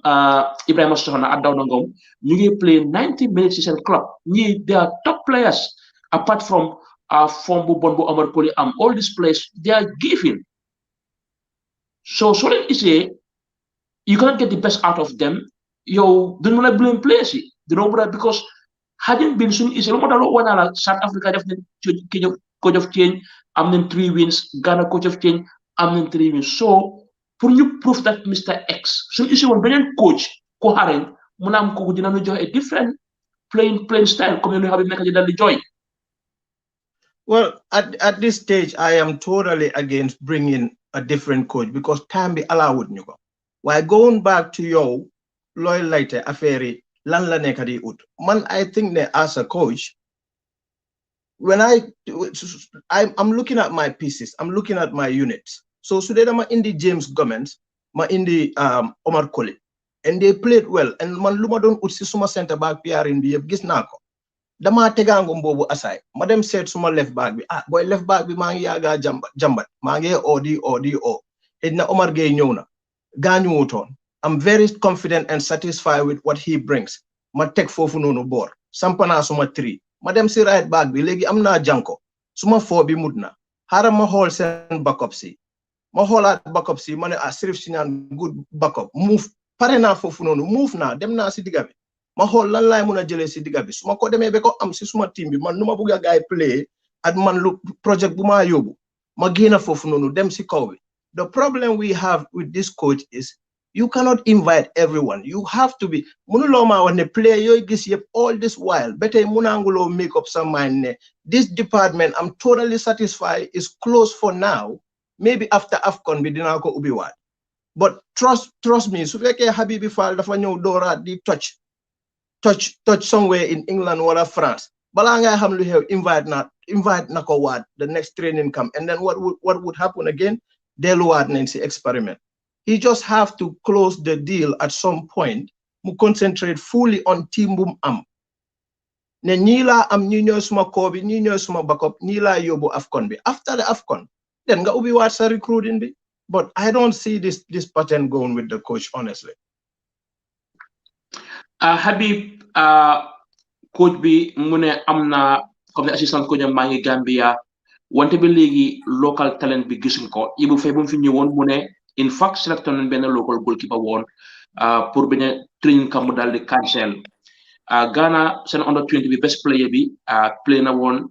B: Ibrahima Sohana ak Dawda Ngom ñu ngi play 90 minutes ci seen club ñii they are top players apart from form bu bon bu Omar Colley am all these players they are giving so leen isee you cannot get the best out of them yow duñ mën a blame players yi because hadn't been suñu isee lu ma daloo wana la South Africa def nañ coach of change am nañ 3 wins Ghana coach of change am nañ 3 wins so pour ñu prove that Mr X suñu isee woon beneen coach ko xarañ mun a am kooku dina ñu jox a different playing style comme ñu xam nekk di dal di joy.
D: Well, at this stage, I am totally against bringing a different coach because time be allowed ñu ko. While going back to your loyal later affaire lan la nekk di ut. Man, I think that as a coach, when I'm looking at my pieces, I'm looking at my units. So today I'm in the James Gomez, ma in the Omar Colley, and they played well. And man luma don ut si suma center back PR in the gis naa ko. Dama tegangum bobu asay ma dem set suma left back bi boy left back bi ma ngi yaga jambat ma ngi odi edna Omar Gueye ñew na gañu wuton I'm very confident and satisfied with what he brings ma tek fofu nonu bor sampana suma 3 ma dem si right back bi legi amna janko suma 4 bi mudna haram ma hol sen backup si ma holat backup si mané Sirif Sinan good backup move parena fofu nonu move na dem na si diga bi ma xool lan laay mun a jëlee si digga bi su ma ko demee ba ko am si suma team bi man nu ma bëgg a gaay play at man lu project bu ma yóbbu ma génn foofu noonu dem si kaw bi the problem we have with this coach is you cannot invite everyone you have to be mënuloo maa wax ne player yooyu gis yëpp all this while ba tey mënaanguloo make up sa mind ne this department I'm totally satisfied is closed for now maybe after AFCON bi dinaa ko ubbiwaat but trust me su fekkee Habibi Fall dafa ñëw dooraat di touch somewhere in England or France. Balanga xam lu xew invite na ko waat the next training camp and then what would happen again? Deluwaat nañ si experiment. He just have to close the deal at some point. Mu concentrate fully on team bu am. Ne ñii laa am ñi ñooy suma koo bi ñii ñooy suma backup ñii laa yóbbu AFCON bi after the AFCON then nga ubbi waat sa recruiting bi but I don't see this pattern going with the coach honestly.
B: Habib coach bi mu ne am na comme ne assistant coach am maa ngi Gambia wante ba léegi local talent bi gisuñ ko Ibu Faye bu mu fi ñëwoon mu ne in fact selecté nañ benn local goalkeeper woon pour benn training camp mu daal di cancel Ghana seen under 20 bi best player bi play na woon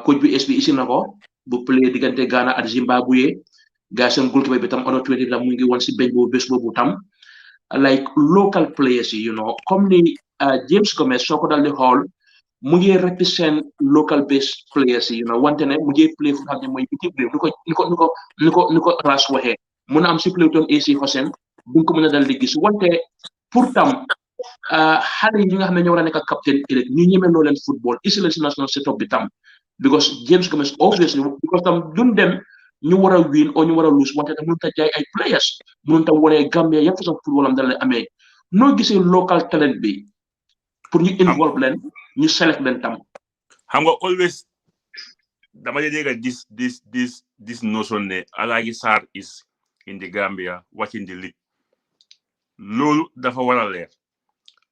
B: coach bi SB isi na ko bu play diggante Ghana ak Zimbabwe gaa seen goalkeeper bi tam under 20 bi tam mu ngi woon si bench boobu bés boobu tam like local players you know comme ni James Gomez soo ko dal di xool mu ngi represent local based players yi wante ne mu ngi play fu xam ne mooy biti play ni ko Ras waxee mun a am si play toon AC Hussein duñ ko mën a dal di gis wante pour tam xale yi nga xam ne ñoo war a nekk captain ëllëg ñu ñeme loo leen football isi leen si national setup bi tam because James Gomez obviously because tam duñ dem ñu war a win o ñu war a lose wante tam mënut a jaay ay players mënut a wane Gambia yëpp façon football am dal amee noo gisee local talent bi pour ñu involve leen ñu select leen tam.
C: xam nga always dama dégg this notion ne Alhaji Sarr is in the Gambia watching the league loolu dafa war a leer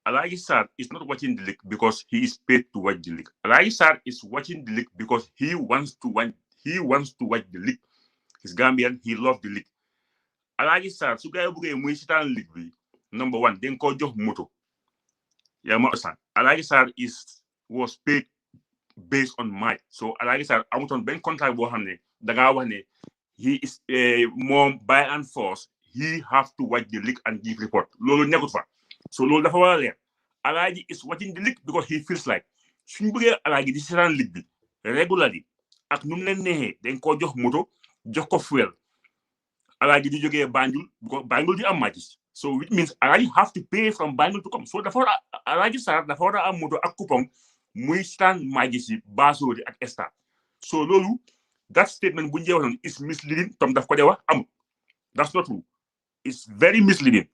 C: Alhaji Sarr is not watching the league because he is paid to watch the league. Alhaji Sarr is watching the league because he wants to watch the league. He's Gambian, he loves the league. Alhaji Sarr su gaay bëggee muy seetaan league bi number one dañ ko jox moto yaa ma osan Alhaji Sarr was paid based on match so Alhaji Sarr amutoon benn contract boo xam ne dangaa wax ne he is moom by and force he have to watch the league and give report loolu nekkut fa so loolu dafa war a leer Alhaji is watching the league because he feels like suñu bëggee Alhaji di seetaan league bi regularly ak nu mu leen neexee dañ koo jox moto jox ko fuel Alhaji di jógee Banjul because Banjul di am matches so which means Alhaji have to pay from Banjul to come so dafa war a Alhaji Sarr dafa war a am moto ak coupon muy seetaan matches yi Basori ak Stade so loolu that statement bu ñu waxoon is misleading tom daf ko dee wax amul that's not true it's very misleading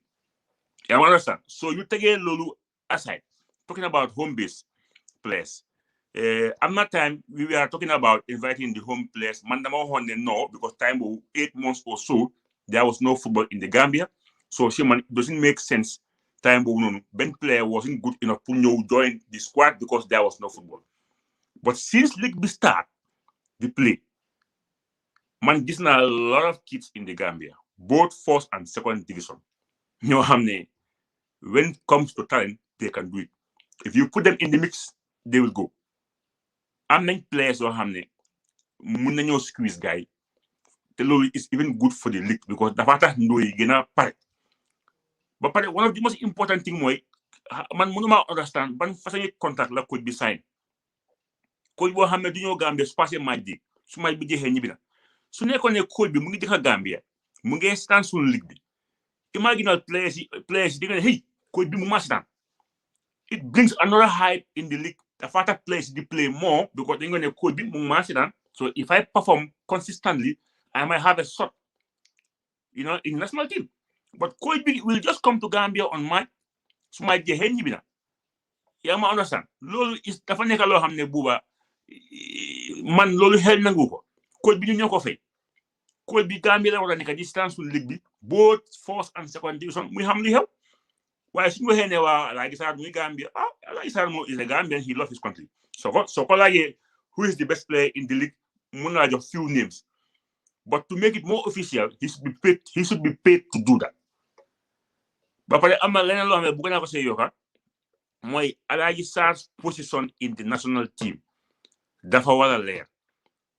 C: you understand so you tegee loolu aside talking about home base players I'm not time we were talking about inviting the home players man dama waxoon ne no because time of 8 months or so there was no football in the Gambia so it doesn't make sense time boobu noonu benn player wasn't good enough to join the squad because there was no football but since league bi start the play man gis naa a lot of kids in the Gambia both first and second division ñoo xam ne when it comes to talent they can do it if you put them in the mix they will go am nañ players yoo xam ne mun nañoo squeeze guy te loolu is even good for the league because dafa tax ndooy gën a pare ba pare one of the most important thing mooy man mënuma understand ban façon contract la coach bi sign coach boo xam ne du ñëw Gambia su passé match bi su match bi jeexee ñibbi na su nekkoon ne coach bi mu ngi dëkk Gambia mu ngi stand suñu league bi imaginal players yi di nga ne hey coach bi mu ma stand it brings another hype in the league dafa tax players di play more because dañu ne coach bi mu ma stand so if I perform consistently I might have a shot in national team but coach bi will just come to Gambia on match su match jeexee ñibbi na yaa ma understand loolu dafa nekk loo xam ne buuba man loolu xel nangu ko coach bi ñu ñoo ko fay coach bi Gambia la war a nekk di stand suñu league bi both first and second division muy xam li xew waaye suñu waxee ne waa Alhaji Sarr muy Gambia Alhaji Sarr moo is a Gambian he loves his country so ko laajee who is the best player in the league mun naa jox few names but to make it more official he should be paid to do that ba pare am na leneen loo xam ne bëgg naa ko see yokka mooy Alhaji Sarr's position in the national team dafa war a leer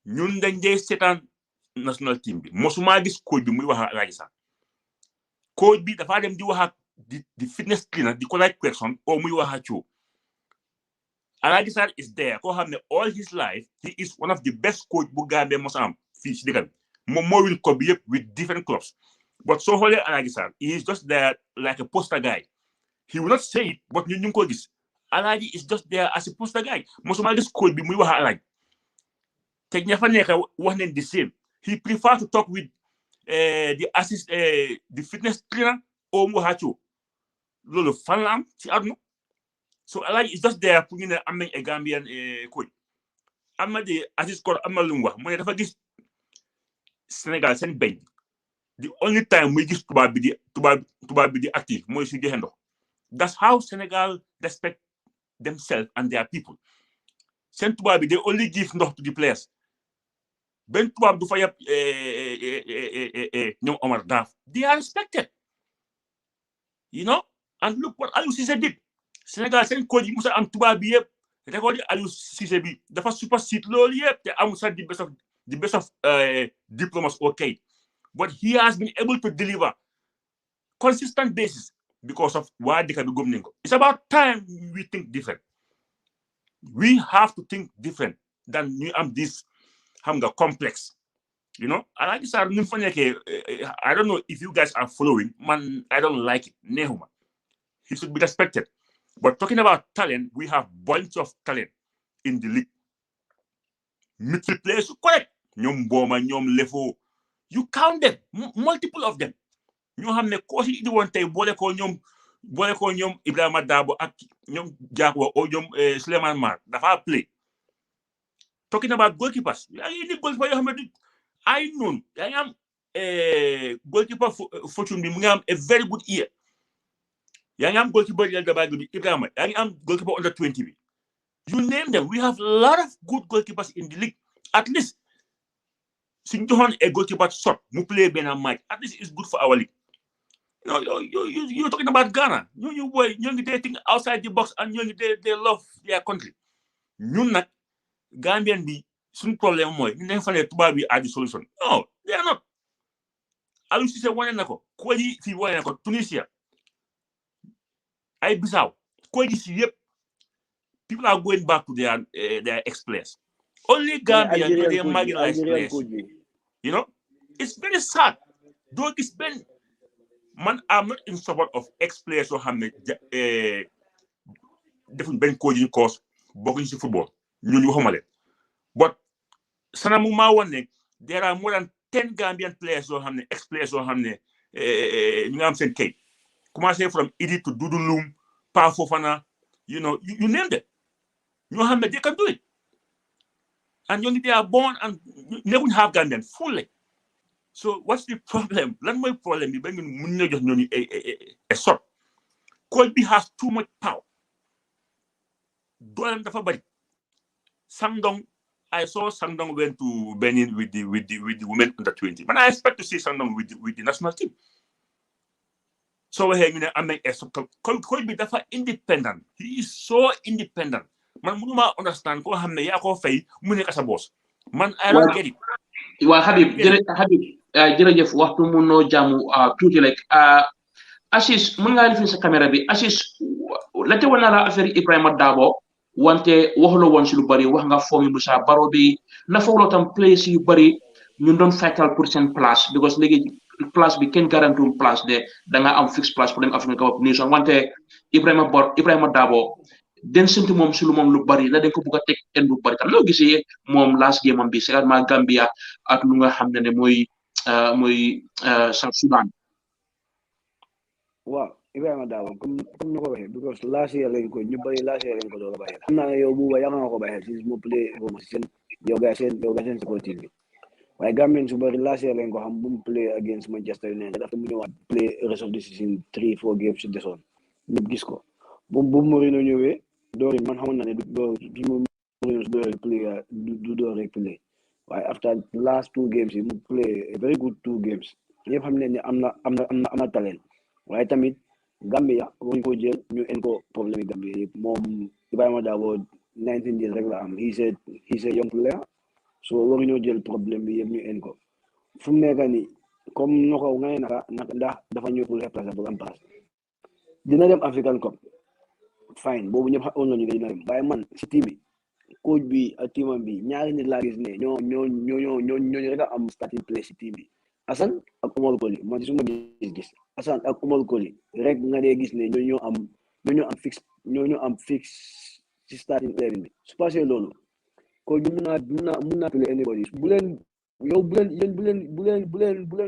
C: ñun dañ dee seetaan national team bi mosuma gis coach bi muy wax ak Alhaji Sarr coach bi dafa dem di wax ak di fitness trainer di ko laaj question o muy wax ak coo Alhaji Sarr is there koo xam ne all his life he is one of the best coach bu Gambia mos am fii si dëkk bi moom moo win ko bi yëpp with different clubs but soo xoolee Alhaji Sarr he is just there like a poster guy he will not say it but ñun ñu ngi ko gis Alhaji is just there as a poster guy mosuma gis coach bi muy wax ak Alhaji te ña fa nekk wax nañ the same he prefer to talk with the fitness trainer o mu wax ak coo loolu fan la am ci àdduna so Alhaji is just there pour ñu ne am nañ a Gambian coach am na di assist coach am na lu mu wax mu ne dafa gis Sénégal seen bañ the only time muy gis tubaab bi di active mooy su joxe ndox that's how Senegal respect themselves and their people seen tubaab bi they only give ndox to the players benn tubaab du fa yab ñoom Omar Daf they are respected and look what Aliou Cissé did Sénégal seen coach yi musa am tubaab bi yëpp record yi Aliou Cissé bi dafa supersede loolu yëpp te amul sax the best of diplomats okay but he has been able to deliver consistent basis because of waa dëkk bi gëm nañ ko it's about time we think different We have to think different than ñu am this xam nga complex. You know, I like this. I don't know if you guys are following. Man, I don't like it. Nehuma. He should be respected. But talking about talent, we have bunch of talent in the league. Midfield players, correct. Nyom Boma, Nyom Lefo. You count them, multiple of them. You have ne coach you want to bole ko nyom Ibrahima Dabo ak nyom Jaguar or nyom Suleiman Mar. Dafa play. Talking about goalkeepers, I know I am a goalkeeper fortune bi a very good year. I am goalkeeper Ibrahima. I am goalkeeper under 20. You name them. We have a lot of good goalkeepers in the league. At least Sinjohon a goalkeeper shot, mu play Ben and Mike. At least it's good for our league. You're talking about Ghana. You boy, they think outside the box and they love their country. You not Gambian be some problem more. You never find a tuba be the solution. No, they are not. I used to say one another. Kwadi fi one another. Tunisia. I Bissau. Kwadi si yep. People are going back to their ex-players. Only Gambia, they are marginalized players. You know, it's very sad. Though it's been, man, I'm not in support of ex-players who have different ben coaching course, boxing football. But Sanamuma one, there are more than 10 Gambian players who have ex-players who have Kate. Come say from Idi to Dudulum, Pa Fofana, you know, you name them. They can do it. And they are born and they won't have Gambian fully. So what's the problem? That's my problem. A sort. Colby has too much power. Sangdong, I saw Sangdong went to Benin with the women under 20. But I expect to see Sangdong with the national team. So Colby is independent. He is so independent. Man, I understand ko xamne ya ko fay mu nek sa boss. Man, I don't get it.
B: Well, Habib, jërëjëf waxtu mu no jamu tuuti rek Assis mën nga lifin sa caméra bi Assis la te wona la affaire Ibrahima Dabo wante waxlo won ci lu bari wax nga fomi Moussa Baro bi na fawlo tam place yu bari ñu doon fightal pour sen place because legi place bi ken garantum place de da nga am fixe place pour dem African Cup of Nations wante Ibrahima Dabo den senti mom ci lu mom lu bari la den ko bëgg tek en bu bari tam lo gisé mom last game am bi c'est ma Gambia ak lu nga xamné né moy South Sudan.
E: Wow, Ibrahima Dabo comme ni ko waxee because last year lañ ko ñu bari last year lañ ko doon bàyyi xam naa ne yow bu ba yàgg nga ko bàyyi si mo play mo seen yow ga seen support team bi waaye Gambien su bari last year lañ ko xam bu mu play against Manchester United after mu ñëwaat play rest of the season 3-4 games ci desoon ñëpp gis ko bu Mourinho ñëwee doori man xamoon na ne du Mourinho doori play du doori play waaye after last 2 games mu play a very good 2 games ñëpp xam ne am na talent waaye tamit Gambia waruñ ko jël ñu en ko problème Gambia yëpp moom Ibrahima Dabo 19 years rek la am he's a young player so waruñoo jël problème bi yëpp ñu en ko fu mu nekk nii comme noko nga ne ndax dafa ñëw pour remplacer bu am pass dina dem African Cup fine boobu ñëpp xam nañu dina dem waaye man si team bi coach bi ak teamam bi ñaari nit laa gis ne ñoo rek am starting place si team bi Assane ak Omar Colley man ci suma gis Assane ak Omar Colley rek nga dee gis ne ñoo am fixe ci starting 11 bi su passé loolu ko ñu mun naa play anybody bu leen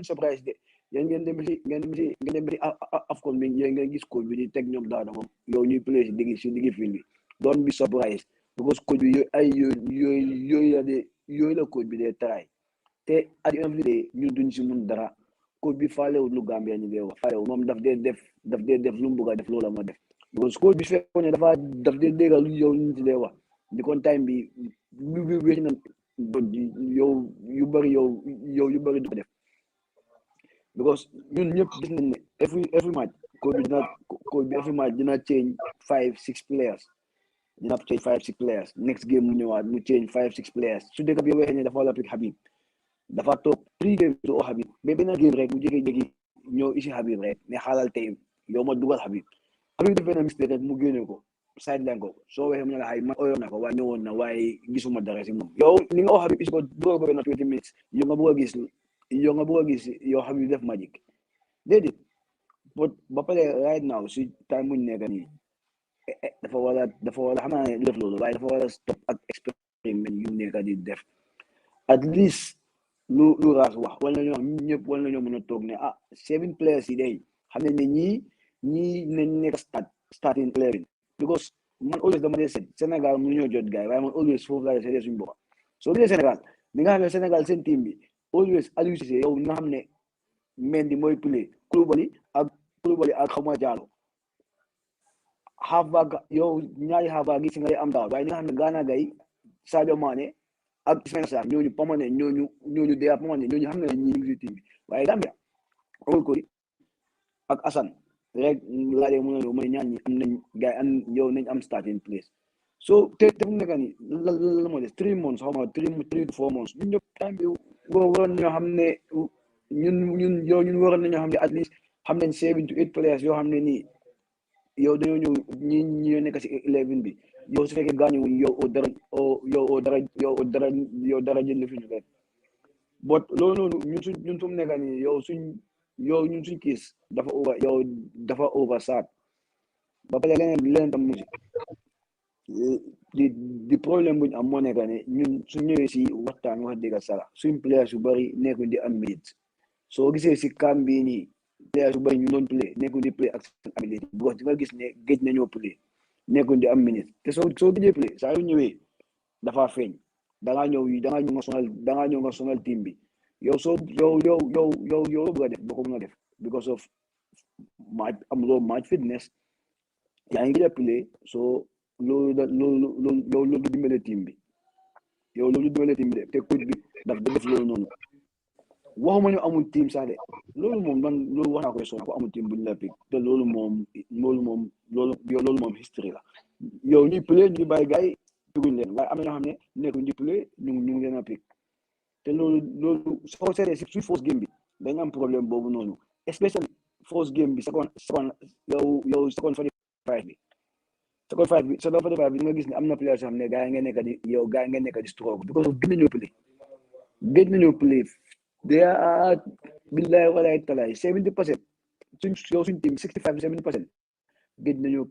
E: surprise de yéen ngeen dem si Afcon bi ngeen gis coach bi di teg ñoom daana moom yow ñuy play si diggi fil bi don't be surprised because coach bi yooyu la coach bi dee try te at the end of the day ñu duñ si mun dara coach bi faalewul lu Gambia ñu dee wax faalewul moom daf dee def lu mu bëgg a def loola ma def because coach bi fekkoon ne daf dee déggal lu yow ñu ci dee wax di kon time bi wér na yow yu bari du ko def because ñun ñëpp gis nañ ne every match coach bi every match dina change 5-6 players dina change 5-6 players next game mu ñëwaat mu change 5-6 players su dee bi waxee ne dafa la pick Habib dafa toog 3 games to Habib mais benn game rek mu jékki-jékki ñëw isi Habib rek ne xaalal tey yow ma dugal Habib def benn mistake rek mu génne ko sideline ko soo waxee mu ne la ay man oyoon na ko waaye ñëwoon na waaye gisuma dara si moom yow ni nga wax Habib is ko dugal ko benn 20 minutes yow nga bëgg a gis yow Habib def magic déedéet ba pare right now si time bu ñu nekk nii dafa war a xam naa ne def loolu waaye dafa war a stop ak experiment yu nekk di def at least lu raas wax wala ñoo ñëpp wala ñoo mën a toog ne 7 players yi day xam ne ñii nañ nekk starting 11 because man always dama dee seet Sénégal mu ñoo jot gaay waaye man always foofu laa seetee suñu bopp soo gisee Sénégal ni nga xam ne Sénégal seen team bi always Aliou Cissé yow nga xam ne Mendy mooy play Koulibaly ak xawma Diallo halfback yow ñaari halfback gi si ngay am daaw waaye ni nga xam ne Gana Gueye Sadio Mané ak Ismaïla Sarr ñooñu permanent ñooñu dee permanent ñooñu xam ne ñi ngi si team bi waaye Gambia Ould Kori ak Assane rek laa dee mën a mooy ñaan ñi am nañ gars yi yow nañ am starting place so te fu mu nekk nii la moo des 3 months xaw ma 3 to 4 months ñun ñëpp time bi waroon nañoo xam ne ñun waroon nañoo xam ne at least xam nañ 7 to 8 players yoo xam ne nii yow dañoo ñëw ñi nekk si 11 bi yow su fekkee gaañu yow dara jënd fi ñu rek but loolu noonu ñun fu mu nekk nii ñun suñ kiis dafa oversat ba pare leneen tam musi di problème buñu am moo nekk ne ñun suñ ñëwee si waxtaan wax dëgg sala suñ players yu bari nekkuñ di am minutes soo gisee si kam bii nii players yu bari ñu doon play nekkuñ di play ak seen ability because di nga gis ne géej nañoo play nekkuñ di am minutes te soo géejee play saa yu ñëwee dafa feeñ dangaa ñëw nga sonal team bi yow bëgg a def boo ko mën a def because of match fitness yaa ngi play so loolu dimbale team bi te coach bi daf def loolu noonu waxuma ñu amul team sax de loolu moom loolu wax naa ko soo ko amul team buñ la pick te loolu moom history la yow ñuy play ñu bàyyi gars yi pickuñ leen waaye am na ñoo xam ne nekkuñ di play ñu ngi leen a pick te loolu soo seetee si first game bi dañ am problème boobu noonu especially first game bi second yow second 45 bi second 45 bi nga gis ne am na players yoo xam ne gars yi ngeen nekk di struggle because of gëj nañoo play they are billahi walaay talaay 70% suñ team 65-70% gëj nañoo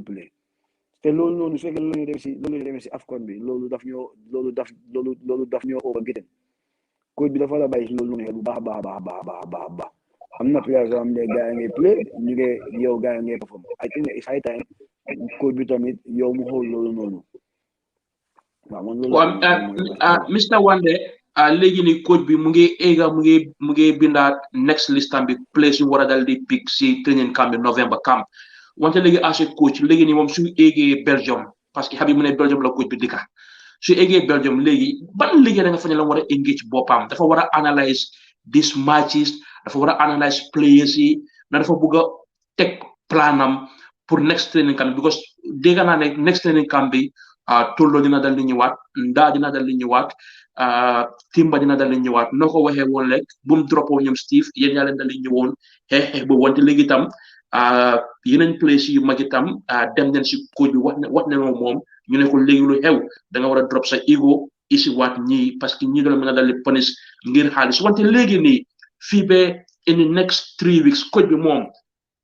E: play te loolu noonu su fekkee loolu demee si AFCON bi loolu daf ñoo overgeten coach bi dafa la bàyyi si loolu noonu xel bu baax baax am na players yoo xam ne gars yi ngay play ñu ngi yow gars yi ngay perform I think it's high time coach bi tamit yow mu xool loolu noonu
B: Mr. Wande léegi ni coach bi mu ngi bindaat next listam bi place yu war a dal di pick si training camp bi November camp wante léegi as a coach léegi ni moom su eggee Belgium parce que Habib mu ne Belgium la coach bi dikka su eggee Belgium léegi ban liggéey da nga fa ne la war a engage boppam dafa war a analyse these matches dafa war a analyse players yi na dafa bëgg a teg planam pour next training camp because dégg naa ne next training camp bi Tollo dina dal di ñëwaat Ndaa dina dal di ñëwaat Timba dina dal di ñëwaat noo ko waxee woon rek bu mu droppoo ñoom Steve yéen yaa leen dal di ñëwoon xeex boobu wante léegi itam yeneen place yu mag itam dem nañ si coach bi wax ne moom ñu ne ko léegi lu xew da nga war a drop sa ego isi waat ñii parce que ñii doon mën a dal di punish ngir xaalis wante léegi nii fii ba in the next 3 weeks coach bi moom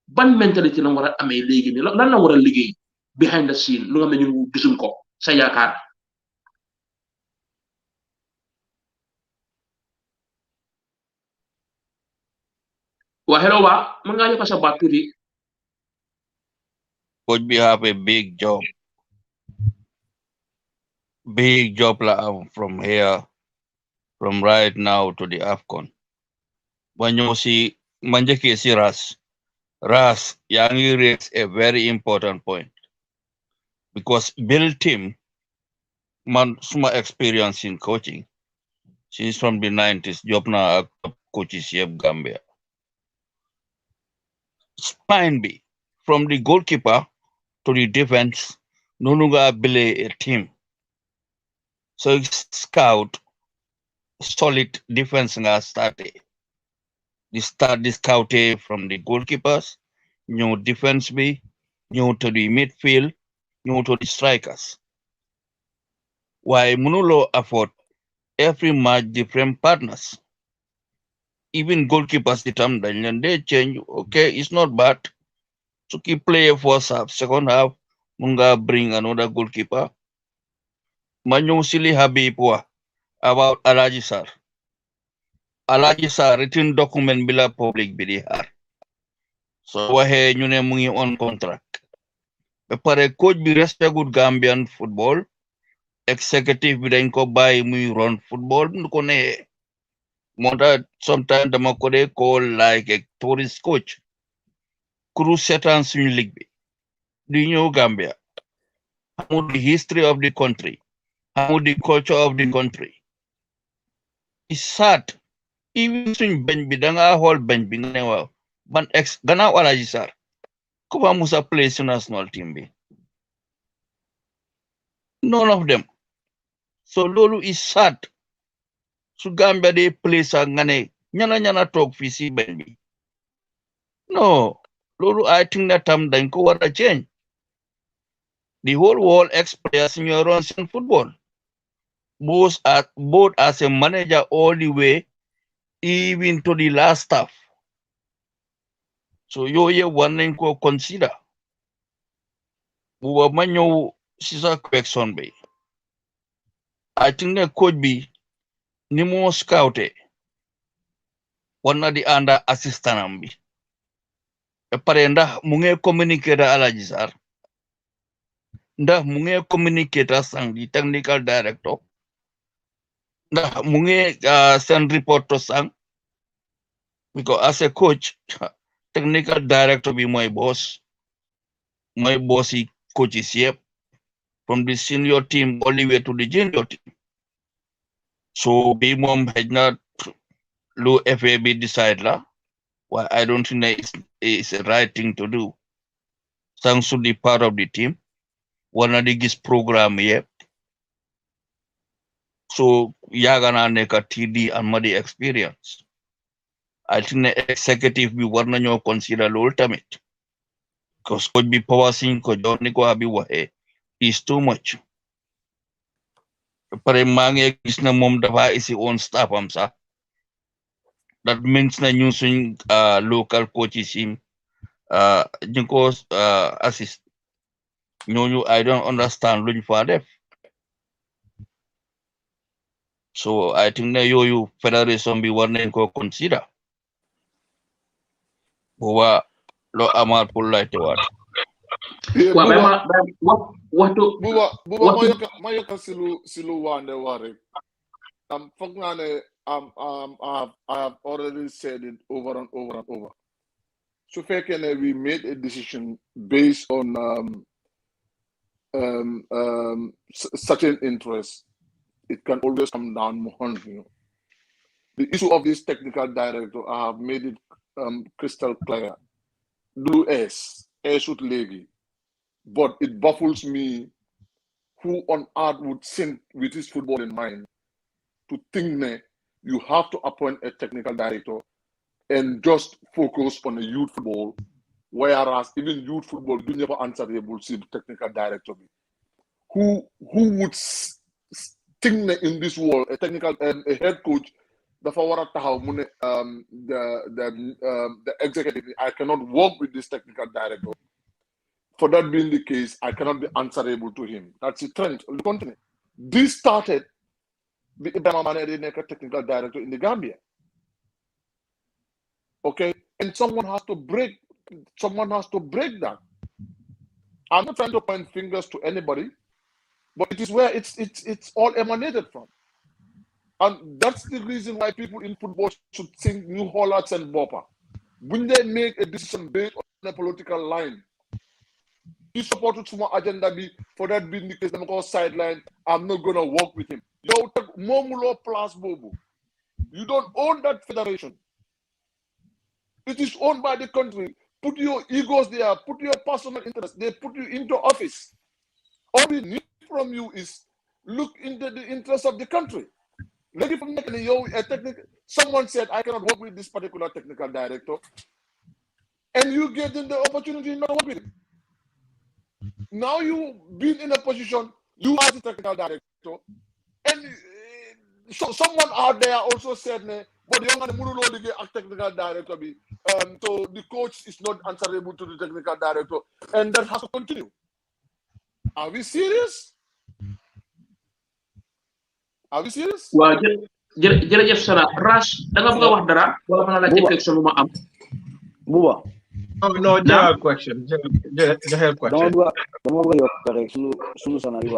B: ban mentalité la war a amee léegi nii lan la war a liggéey behind the scene lu nga xam ne ñun gisuñ ko sa yaakaar. Well, hello, mën ngaa sa baat tuuti.
F: Coach we have a big job from here, from right now to the AFCON. When you see Manjaki si Ras, Yangi raised a very important point because build team, man, suma experience in coaching since from the 90s, job na coaches yep Gambia. Spine B, from the goalkeeper to the defense, no longer belay a team. So scout solid defense nga started. The scouting from the goalkeepers, new defense B, new to the midfield, ñëw to the strikers. Why mënuloo afford every match different partners. Even goalkeepers itam dañ leen dee change. Okay, it's not bad. To keep player first half, second half, mun nga bring another goalkeeper. Ma ñëw si li Habib wax about Alhaji Sarr. Alhaji Sarr written document bi la public bi di xaar. So waxee ñu ne mu ngi on contract. Ba pare coach bi respectut Gambian football. Executive bi dañ ko bàyyi muy run football nu ko nee. Moo tax sometimes dama ko dee call like a tourist coach. Kuru seetaan suñu ligue bi. Du ñëw Gambia. Xamul the history of the country. Xamul the culture of the country. It's sad. Even suñ bench bi danga xool bench bi nga ne waaw ban ex gannaaw Alhaji Sarr ku fa musa play si national team bi. None of them. So loolu is sad. Su Gambia dey play sax nga ne ñana toog fii si bench bi. No, loolu I think that tam dañ ko war a change. The whole world ex-players ñoo run seen football. Both as a manager all the way, even to the last staff. So yooyu war nañ ko consider. Bu ma ñëw si sa question bi. I think ne coach bi ni moo scouté war na di ànd assistant am bi. Ba pare ndax mu ngi communiquer ak Alhaji Sarr. Ndax mu ngi communiquer ak sang di technical director. Ndax mu ngi send report to sang. Because as a coach, technical director be my boss. My bossy coaches here from the senior team all the way to the junior team. So be mom had not low FAB decide la. Why I don't think that it's a right thing to do. Sang should be part of the team. One of the biggest program here. So yagana neka TD and muddy experience. I think the executive be one of consider the ultimate. Because could be power sing ko Johnny ko abi wahe is too much. Pare mange gis na mom dafa isi own staff am sa. That means na using local coaches him jinko assist. No, I don't understand luñ fa def. So I think na you federation be one nañ ko consider. Boba lo amal pour laite wat.
A: Yeah,
B: Buba,
A: Buba, ma yokka silu wande ware. Foog naa ne I have already said it over and over and over. So fekkee ne we made a decision based on certain interests, it can always come down more. The issue of this technical director, I have made it crystal clear. Do S should legi. But it baffles me who on earth would think with his football in mind to think that you have to appoint a technical director and just focus on the youth football, whereas even youth football do never answerable to the technical director. Who would think that in this world a technical a head coach the executive, I cannot work with this technical director. For that being the case, I cannot be answerable to him. That's the trend on the continent. This started with Ibrahim Manede, technical director in the Gambia. Okay, and someone has to break that. I'm not trying to point fingers to anybody, but it is where it's all emanated from. And that's the reason why people in football should think New Hollands and Bopper. When they make a decision based on a political line, he supported some agenda be for that being the case, I'm going to sideline, I'm not going to work with him. Yo, Momulo plus Bobo. You don't own that federation. It is owned by the country. Put your egos there, put your personal interests, they put you into office. All we need from you is look into the interests of the country. Someone said, I cannot work with this particular technical director. And you give them the opportunity not to work with him. now you been in a position, you are the technical director, and so someone out there also said, but the young man technical director be, so the coach is not answerable to the technical director, and that has to continue. Are we serious? Are we serious?
B: Well, jërëjëf Sana Ras da nga bëgg a wax dara wala mën la ci question bu ma am.
E: Buba.
D: No, general question. General question.
E: Dama bëgg yokk rek sunu Sana di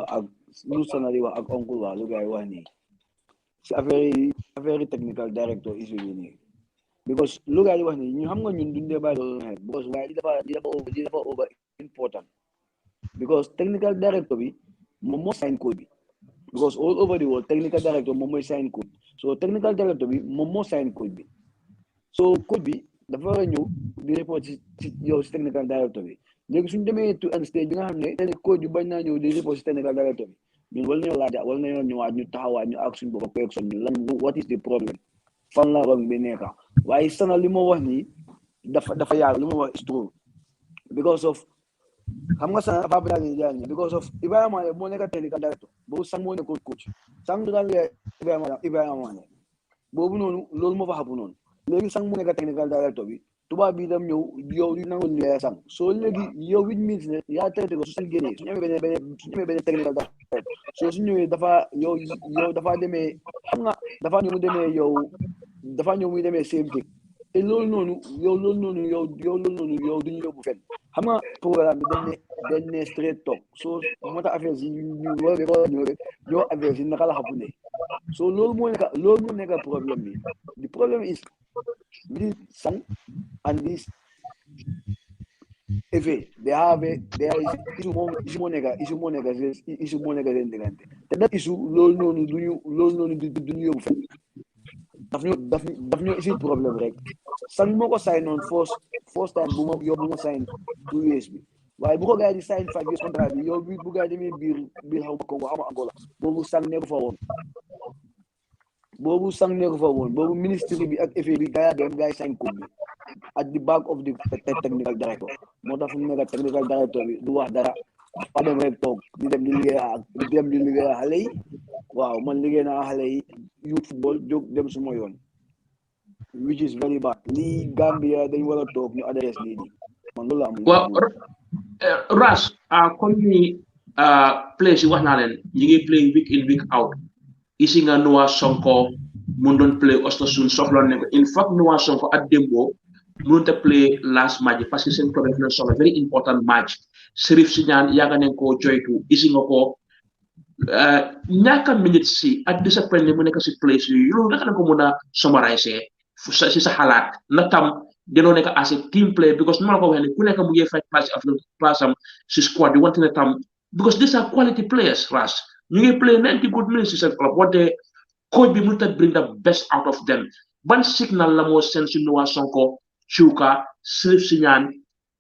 E: wax ak oncle wa lu gay wax ni. Si affaire technical director is really because lu gay wax ni ñu xam nga ñun dundé ba do because why dafa over important because technical director bi moom moo sign code bi because all over the world technical director moom mooy sign code so technical director bi moom moo sign code bi so code bi dafa war a ñëw di report ci yow si technical director bi léegi suñu demee to an stage bi nga xam ne code bi bañ naa ñëw di report si technical director bi ñun wala nañoo ñëwaat ñu taxawaat ñu ak suñu bopp personne bi lan what is the problem fan la wrong bi nekka waaye Sana li ma wax nii dafa yàgg li ma wax is true because of xam nga Sana dafa bëgg a because of Ibrahima Mane moo nekk technical director boobu Sang moo nekkoon coach Sang du daan Ibrahima Mane boobu noonu loolu moo fa xapu noonu léegi Sang moo nekk technical director bi tubaab bi dem ñëw yow di nangu liggéey Sang soo léegi yow which means ne yaa traité ko su seen génnee su ñu amee benn technical director soo su ñëwee dafa yow dafa demee xam nga dafa ñëw mu demee yow dafa ñëw muy demee same thing te loolu noonu yow duñu yóbbu fenn xam nga programme bi dañ ne straight talk so moo tax affaire yi ñu war a ñëw rek ñoo affaire yi naka la xapu ne so loolu moo nekk problème bi the problem is with Sang and this FA they are issue moo nekk seen diggante te that issue loolu noonu duñu yóbbu fenn daf ñoo isi problème rek Sang moo ko sign on first time bu ma sign 2 years bi waaye bu ko gars yi di sign 5 years contract bi yow bu gars yi demee biir xaw ma Congo xaw ma Angola boobu Sang nekku fa woon boobu ministry bi ak FA bi gars yi sign code bi at the back of the technical director moo tax fu mu nekk technical director bi du wax dara fa dem rek toog di dem di liggéey xale yi waaw man liggéey naa xale yi youth football jóg dem suma yoon which is very bad lii Gambia dañ war a toog ñu adresse lii nii man loolu am
B: waaw Ras comme ni players yi wax naa leen ñu ngi play week in week out isi nga Noah Sonko mun doon play Ostasun soxla ne ko in fact Noah Sonko ak Dembo mënut a play last match parce que seen problème na soxla very important match Serif Siñaan yàgg nañ koo joytu isi nga ko ñaaka minutes si ak discipline mu nekk si place yi loolu naka la ko mën a summariser si sa xalaat na tam gënoo nekk as a team play because nu ma la ko waxee ne ku nekk mu ngi fay place am si squad bi wante ne tam because these are quality players Ras ñu ngi play 90 good minutes si seen club wante coach bi mënut a bring the best out of them ban signal la moo seen si Noah Sonko Chuka Serif Siñaan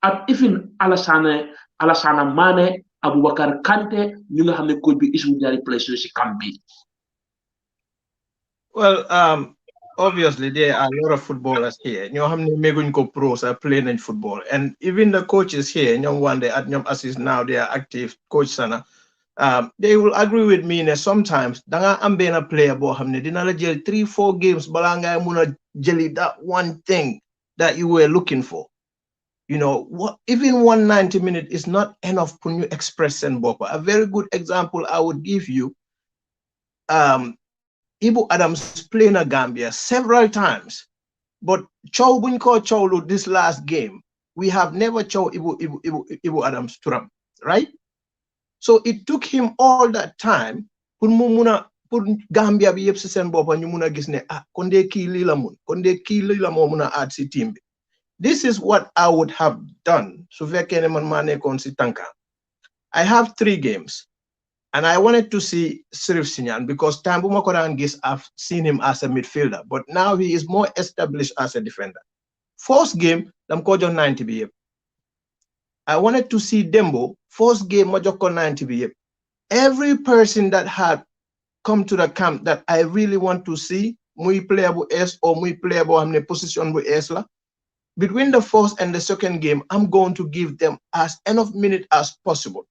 B: ak even Alassana Mane Abubakar Kante ñu nga xam ne coach bi isu ñaari place si camp bi.
D: Well, obviously there are a lot of footballers here. ñoo xam ne meguñ ko pros are playing in football, and even the coaches here, ñoom Wande at ñoom assist now they are active. Coach Sana, they will agree with me that sometimes da nga am benn player boo xam ne dina la jël 3-4 games balaa ngay mun a jëli that one thing that you were looking for. You know, even 190 minutes is not enough for you express and bopper. A very good example I would give you, Ibu Adams playing a Gambia several times, but Chow Bunko Chowlu this last game, we have never Chow Ibu Adams Turam, right? So it took him all that time pour Gambia be sen bopper ñu muna gis ne konde ki li la mun konde ki li la mo muna add si team bi. This is what I would have done. I have 3 games, and I wanted to see Serif Siñaan because Tambuma Korangis, I've seen him as a midfielder, but now he is more established as a defender. First game, Lamkojo 90 BF. I wanted to see Dembo. First game, Mojoko 90 BF. Every person that had come to the camp that I really want to see, muy playable S or muy playable hamne position with Esla. Between the first and the second game, I'm going to give them as enough minute as possible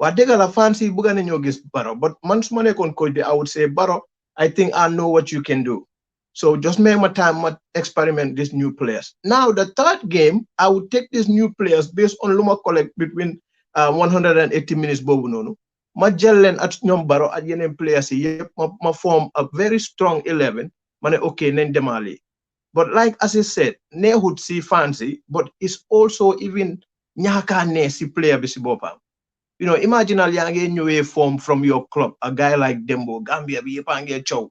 D: What they got fancy buga nañu gis Barrow, but man su ma nekkoon coach bi I would say Barrow, I think I know what you can do. So just make my time, my experiment these new players. Now the third game, I would take these new players based on Luma collect between 180 minutes bobu nonu. Ma jël leen at ñoom Barrow at yeneen players yi yëpp ma form a very strong 11. Ma ne okay nañ demali. But like as I said, neexut si fancy, but it's also even ñaaka ne si player bi si boppam. You know, imagine yaa ngi ñëwee form from your club, a guy like Dembo, Gambia bi yëpp a ngi coow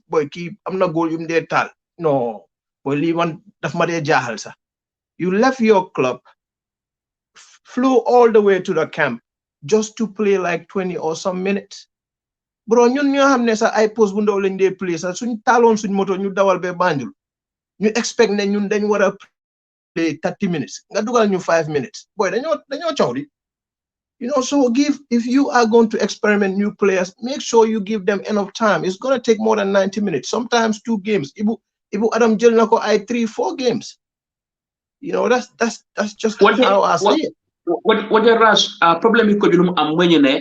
D: boy kii am na goal yu mu dee taal. No, boy lii man daf ma dee jaaxal sax. You left your club, flew all the way to the camp just to play like 20 or some minutes. Bro, ñun ñoo xam ne sax ay post bu ndaw lañ dee play sax suñ taaloon suñ moto ñu dawal be Banjul ñu expect ne ñun dañ war a play 30 minutes nga dugal ñu 5 minutes boy dañoo coow di. You know, so if you are going to experiment new players, make sure you give them enough time. It's going to take more than 90 minutes, sometimes 2 games. Ibu Adam jël na ko ay 3-4 games. You know, that's just how I see it.
B: What the Ras problem yi ko ñu am moy ñu ne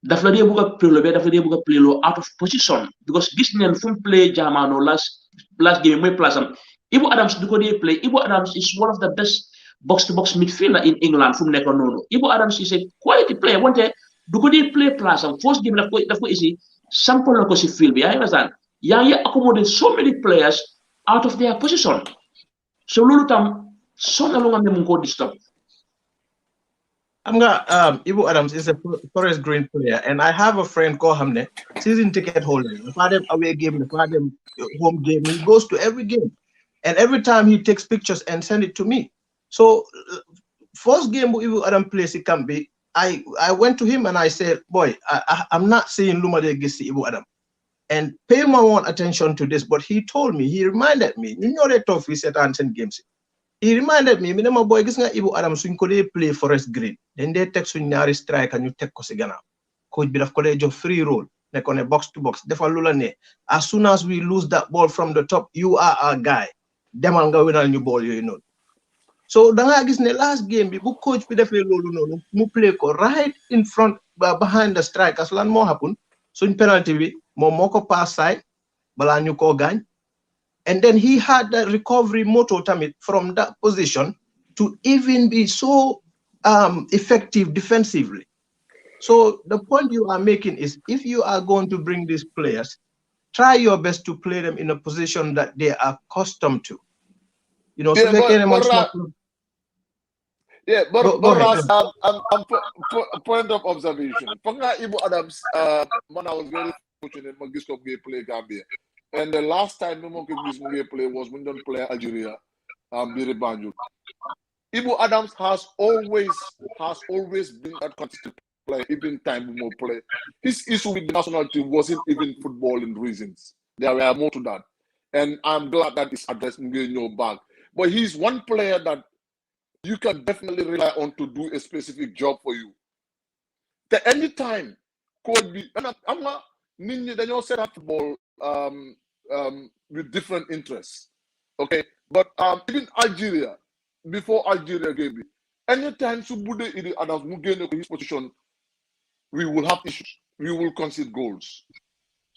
B: daf la dee bëgg a play lo out of position because gis neen fu mu play Jamano last game mooy place am. Ibu Adams du ko dee play. Ibu Adams is one of the best box-to-box midfielder in England fu mu nekkoon noonu. Ibu Adams is a quality player wante du ko dee play place am first game daf ko isi sample la ko si field bi yaa ngi understand yaa ngi accommodate so many players out of their position so loolu tam sonna lu nga ne mu ngi ko disturb.
D: Ibu Adams is a Forest Green player, and I have a friend called Hamne, season ticket holder. The father away game, the father home game. He goes to every game, and every time he takes pictures and send it to me. So first game Ibu Adam plays it can be. I went to him and I said, boy, I'm not seeing Lumade against Ibu Adam, and pay more attention to this. But he told me, he reminded me, you know that tough we set and games. He reminded me, my boy, gis nga Ibu Adam suñ ko dee play Forest Green. Then they take suñ ñaari strike and you take ko si gannaaw. Coach bi daf ko dee jox free roll. Nekk on a box to box. Defal lu la ne. As soon as we lose that ball from the top, you are our guy. Demal nga winal ñu ball yooyu noonu. So da nga gis ne last game bi bu coach bi defee loolu noonu mu play ko right in front behind the strikers lan moo happen suñ penalty bi moom moo ko pass side balaa ñu koo gaañ. And then he had the recovery motor tamit from that position to even be so effective defensively. So the point you are making is if you are going to bring these players, try your best to play them in a position that they are accustomed to. You know,
A: yeah, I'm point of observation. Panga Ibu Adams, when I was very fortunate, Magisco play Gambia. And the last time no play was when don't play Algeria, Biri Banjul. Ibu Adams has always been a consistent player, even time we play. His issue with the national team wasn't even footballing reasons. There were more to that. And I'm glad that it's addressing your back. But he's one player that you can definitely rely on to do a specific job for you. The anytime could be I'm not they set up football with different interests. Okay, but even Algeria, before Algeria gave it, anytime Subude Idi Adams Mugene his position, we will have issues. We will concede goals.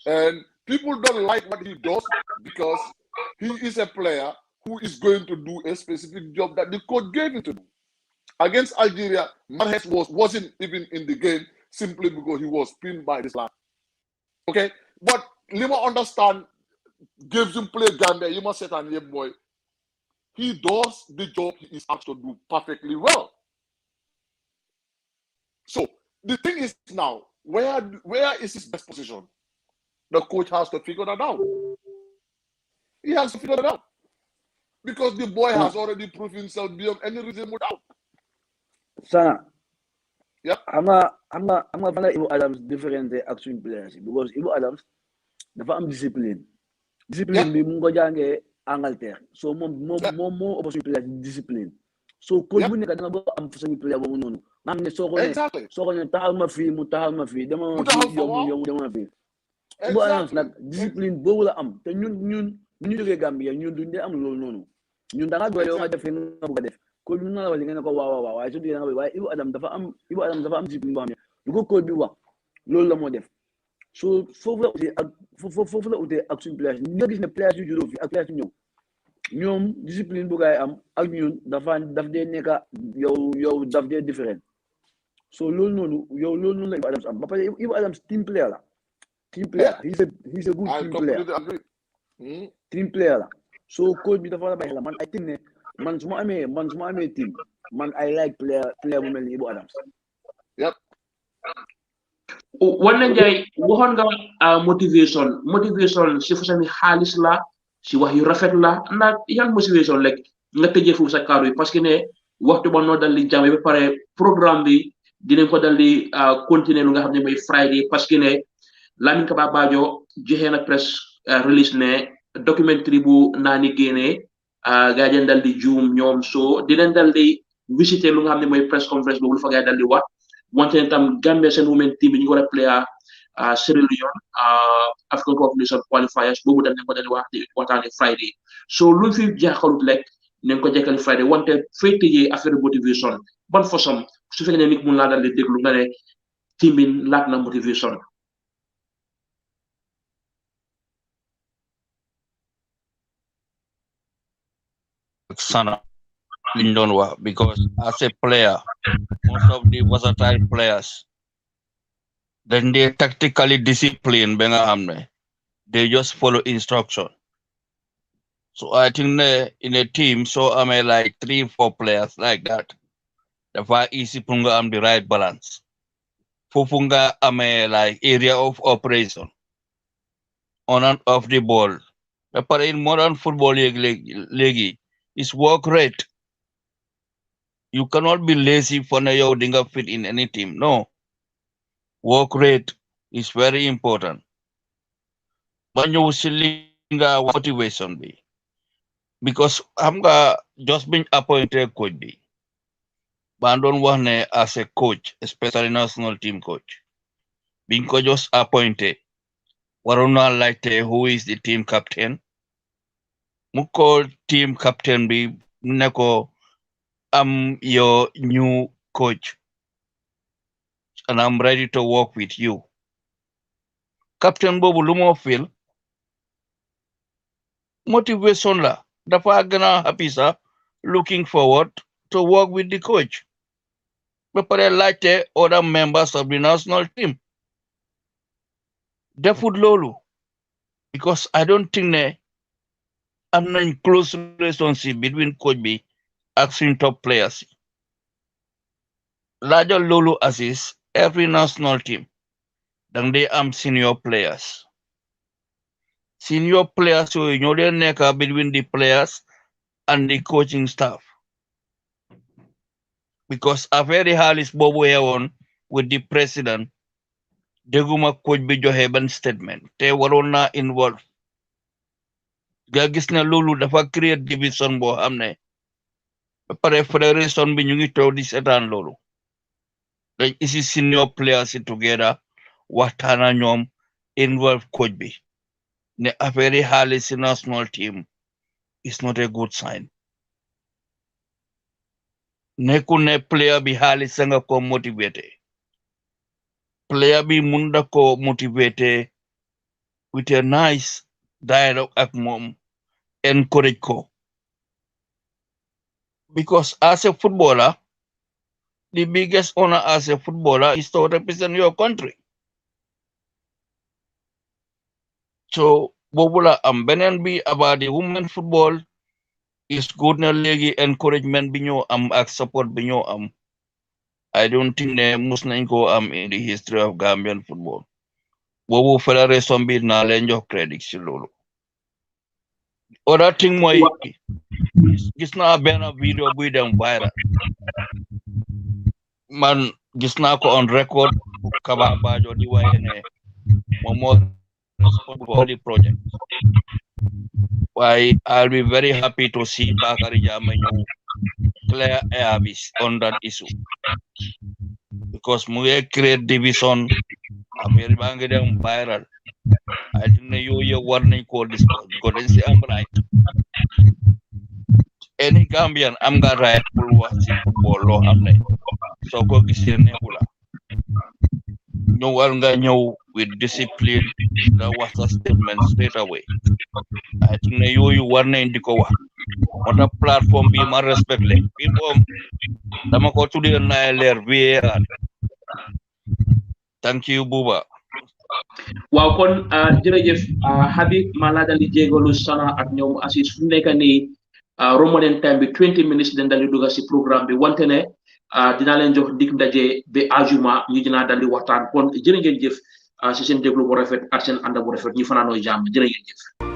A: And people don't like what he does because he is a player who is going to do a specific job that the coach gave him to do. Against Algeria, Marhes wasn't even in the game simply because he was pinned by this line. Okay, but Lima understand, gives him play Gambia, you must set on boy. He does the job he is asked to do perfectly well. So the thing is now, where is his best position? The coach has to figure that out. He has to figure it out. Because the boy has already proved himself beyond any reasonable doubt.
E: Sana.
A: Yep.
E: I'm not Ibu Adams different action players because Ibu Adams dafa am discipline. Discipline bi mu ko jàngee Angleterre. So more opportunity players discipline. So coach bu nekk da nga am façon player boobu noonu. Nga xam ne soo ko ne taxal ma fii mu taxal ma fii dama fii. Ibu Adams nag discipline boobu la am te ñun ñu jógee Gambia ñun duñ dee am loolu noonu. Ñun da nga doole nga def nga bëgg a def. Coach mun na la wax nga ne ko waaw waaye su dee nga waaye Ibu Adams dafa am discipline boo xam ne lu ko coach bi wax loolu la moo def so foofu la utee ak foofu la utee ak suñu players yi nga gis ne players yu juróom fi ak players yu ñëw ñoom discipline bu gaay am ak ñun daf dee nekka yow daf dee différent so loolu noonu la Ibu Adams am ba pare Ibu Adams team player la he's a good
A: I
E: team player
A: completely agree.
E: team player la so coach bi dafa war a bàyyi xel man I think ne man su ma amee team man I like player bu mel ni Ibu Adams.
A: Yep.
B: Wala Njie waxoon nga motivation si fu sami xaalis la si wax yu rafet la na yan motivation rek nga tëjee foofu sa kàddu yi parce que ne waxtu ba noo dal di jàmm ba pare programme bi dinañ ko dal di continuer lu nga xam ne mooy Friday parce que ne Lamin Kaba Bajo joxe na press release ne documentary bu naani génnee gaa yi dal di juum ñoom so dinañ dal di visiter lu nga xam ne mooy press conference boobu lu fa gaa yi dal di wax wante tam Gambia seen women team bi ñu war a play Sierra Leone African Cup of Nations qualifiers boobu dañ ko dal di waxtaane Friday so lu fi jaaxalut rek nañ ko jekkali Friday wante fay tëjee affaire motivation ban façon su fekkee ne nit mun laa dal di déglu nga ne team bi laaj na motivation.
F: Sana Lindonwa, because as a player, most of the versatile players, then they tactically disciplined, they just follow instruction. So I think in a team, so I mean like 3-4 players like that. The far easy punga am the right balance. Fufunga am like area of operation on and off the ball. But in modern football league, is work rate. You cannot be lazy for your dinga fit in any team. No. Work rate is very important. But you will motivation be. Because I'm just been appointed coach be. But I don't want as a coach, especially national team coach. Being just appointed. Waruna like who is the team captain? Muko team captain be Neko, I'm your new coach and I'm ready to work with you. Captain Bobu Lumo feel motivation la. Dafa gana happy sir, looking forward to work with the coach. But like other members of the national team. Defud Lolu. Because I don't think I'm not in close relationship between coach B and top players. Larger Lulu assist every national team. Then they am senior players. Senior players, so you know the neck between the players and the coaching staff. Because a very hard is Bobo Hewan with the president. Deguma coach be Johaban statement. They were not involved. Gagisna Lulu dafa create division bo amne. Pare federation bi ñu ngi toog di seetaan loolu. Dañ isi senior players together waxtaana ñoom involve coach bi. Ne affaire yi xaalis si national team is not a good sign. Nekkul ne player bi xaalis nga ko motivate. Player bi mun na ko motivate with a nice dialogue ak moom. Encourage ko. Because as a footballer, the biggest honor as a footballer is to represent your country. So, Bobula benen bi about the women football is good na legi encouragement binyo ak support binyo I don't think they must go in the history of Gambian football. Bobu federation bi na lenjo credit si lolo. Other thing moy gis na ben video buy dem viral. Man gis na ko on record Kaba Bajo di wayene momo responsible for the project. Why I'll be very happy to see Bakari Jamenyu clear airways on that issue. Because we create division very bang them viral. I think you warning call this because they say I'm right. Any Gambian I'm got right for watching football law. So go nebula. ñëwal nga ñëw with discipline nga wax sa statement straight away. I think ne yooyu war nañ di ko wax. Moo tax plateforme bi ma respect leen bi moom dama ko tuddee naa leer VAR. Thank you Buba.
B: waaw kon jërëjëf Habib ma la dali jégalu Sana ak ñoom Assis fu nekk nii romanen time bi 20 minutes den dali dugg si programme bi wante ne dinaa leen jox dig ndaje ba ajuma ñu dinaa dali waxtaan kon jërë ngeen jëf si seen déglu bu rafet ak seen ànd bu rafet ñu fanaanoo jàmm jërë ngeen jëf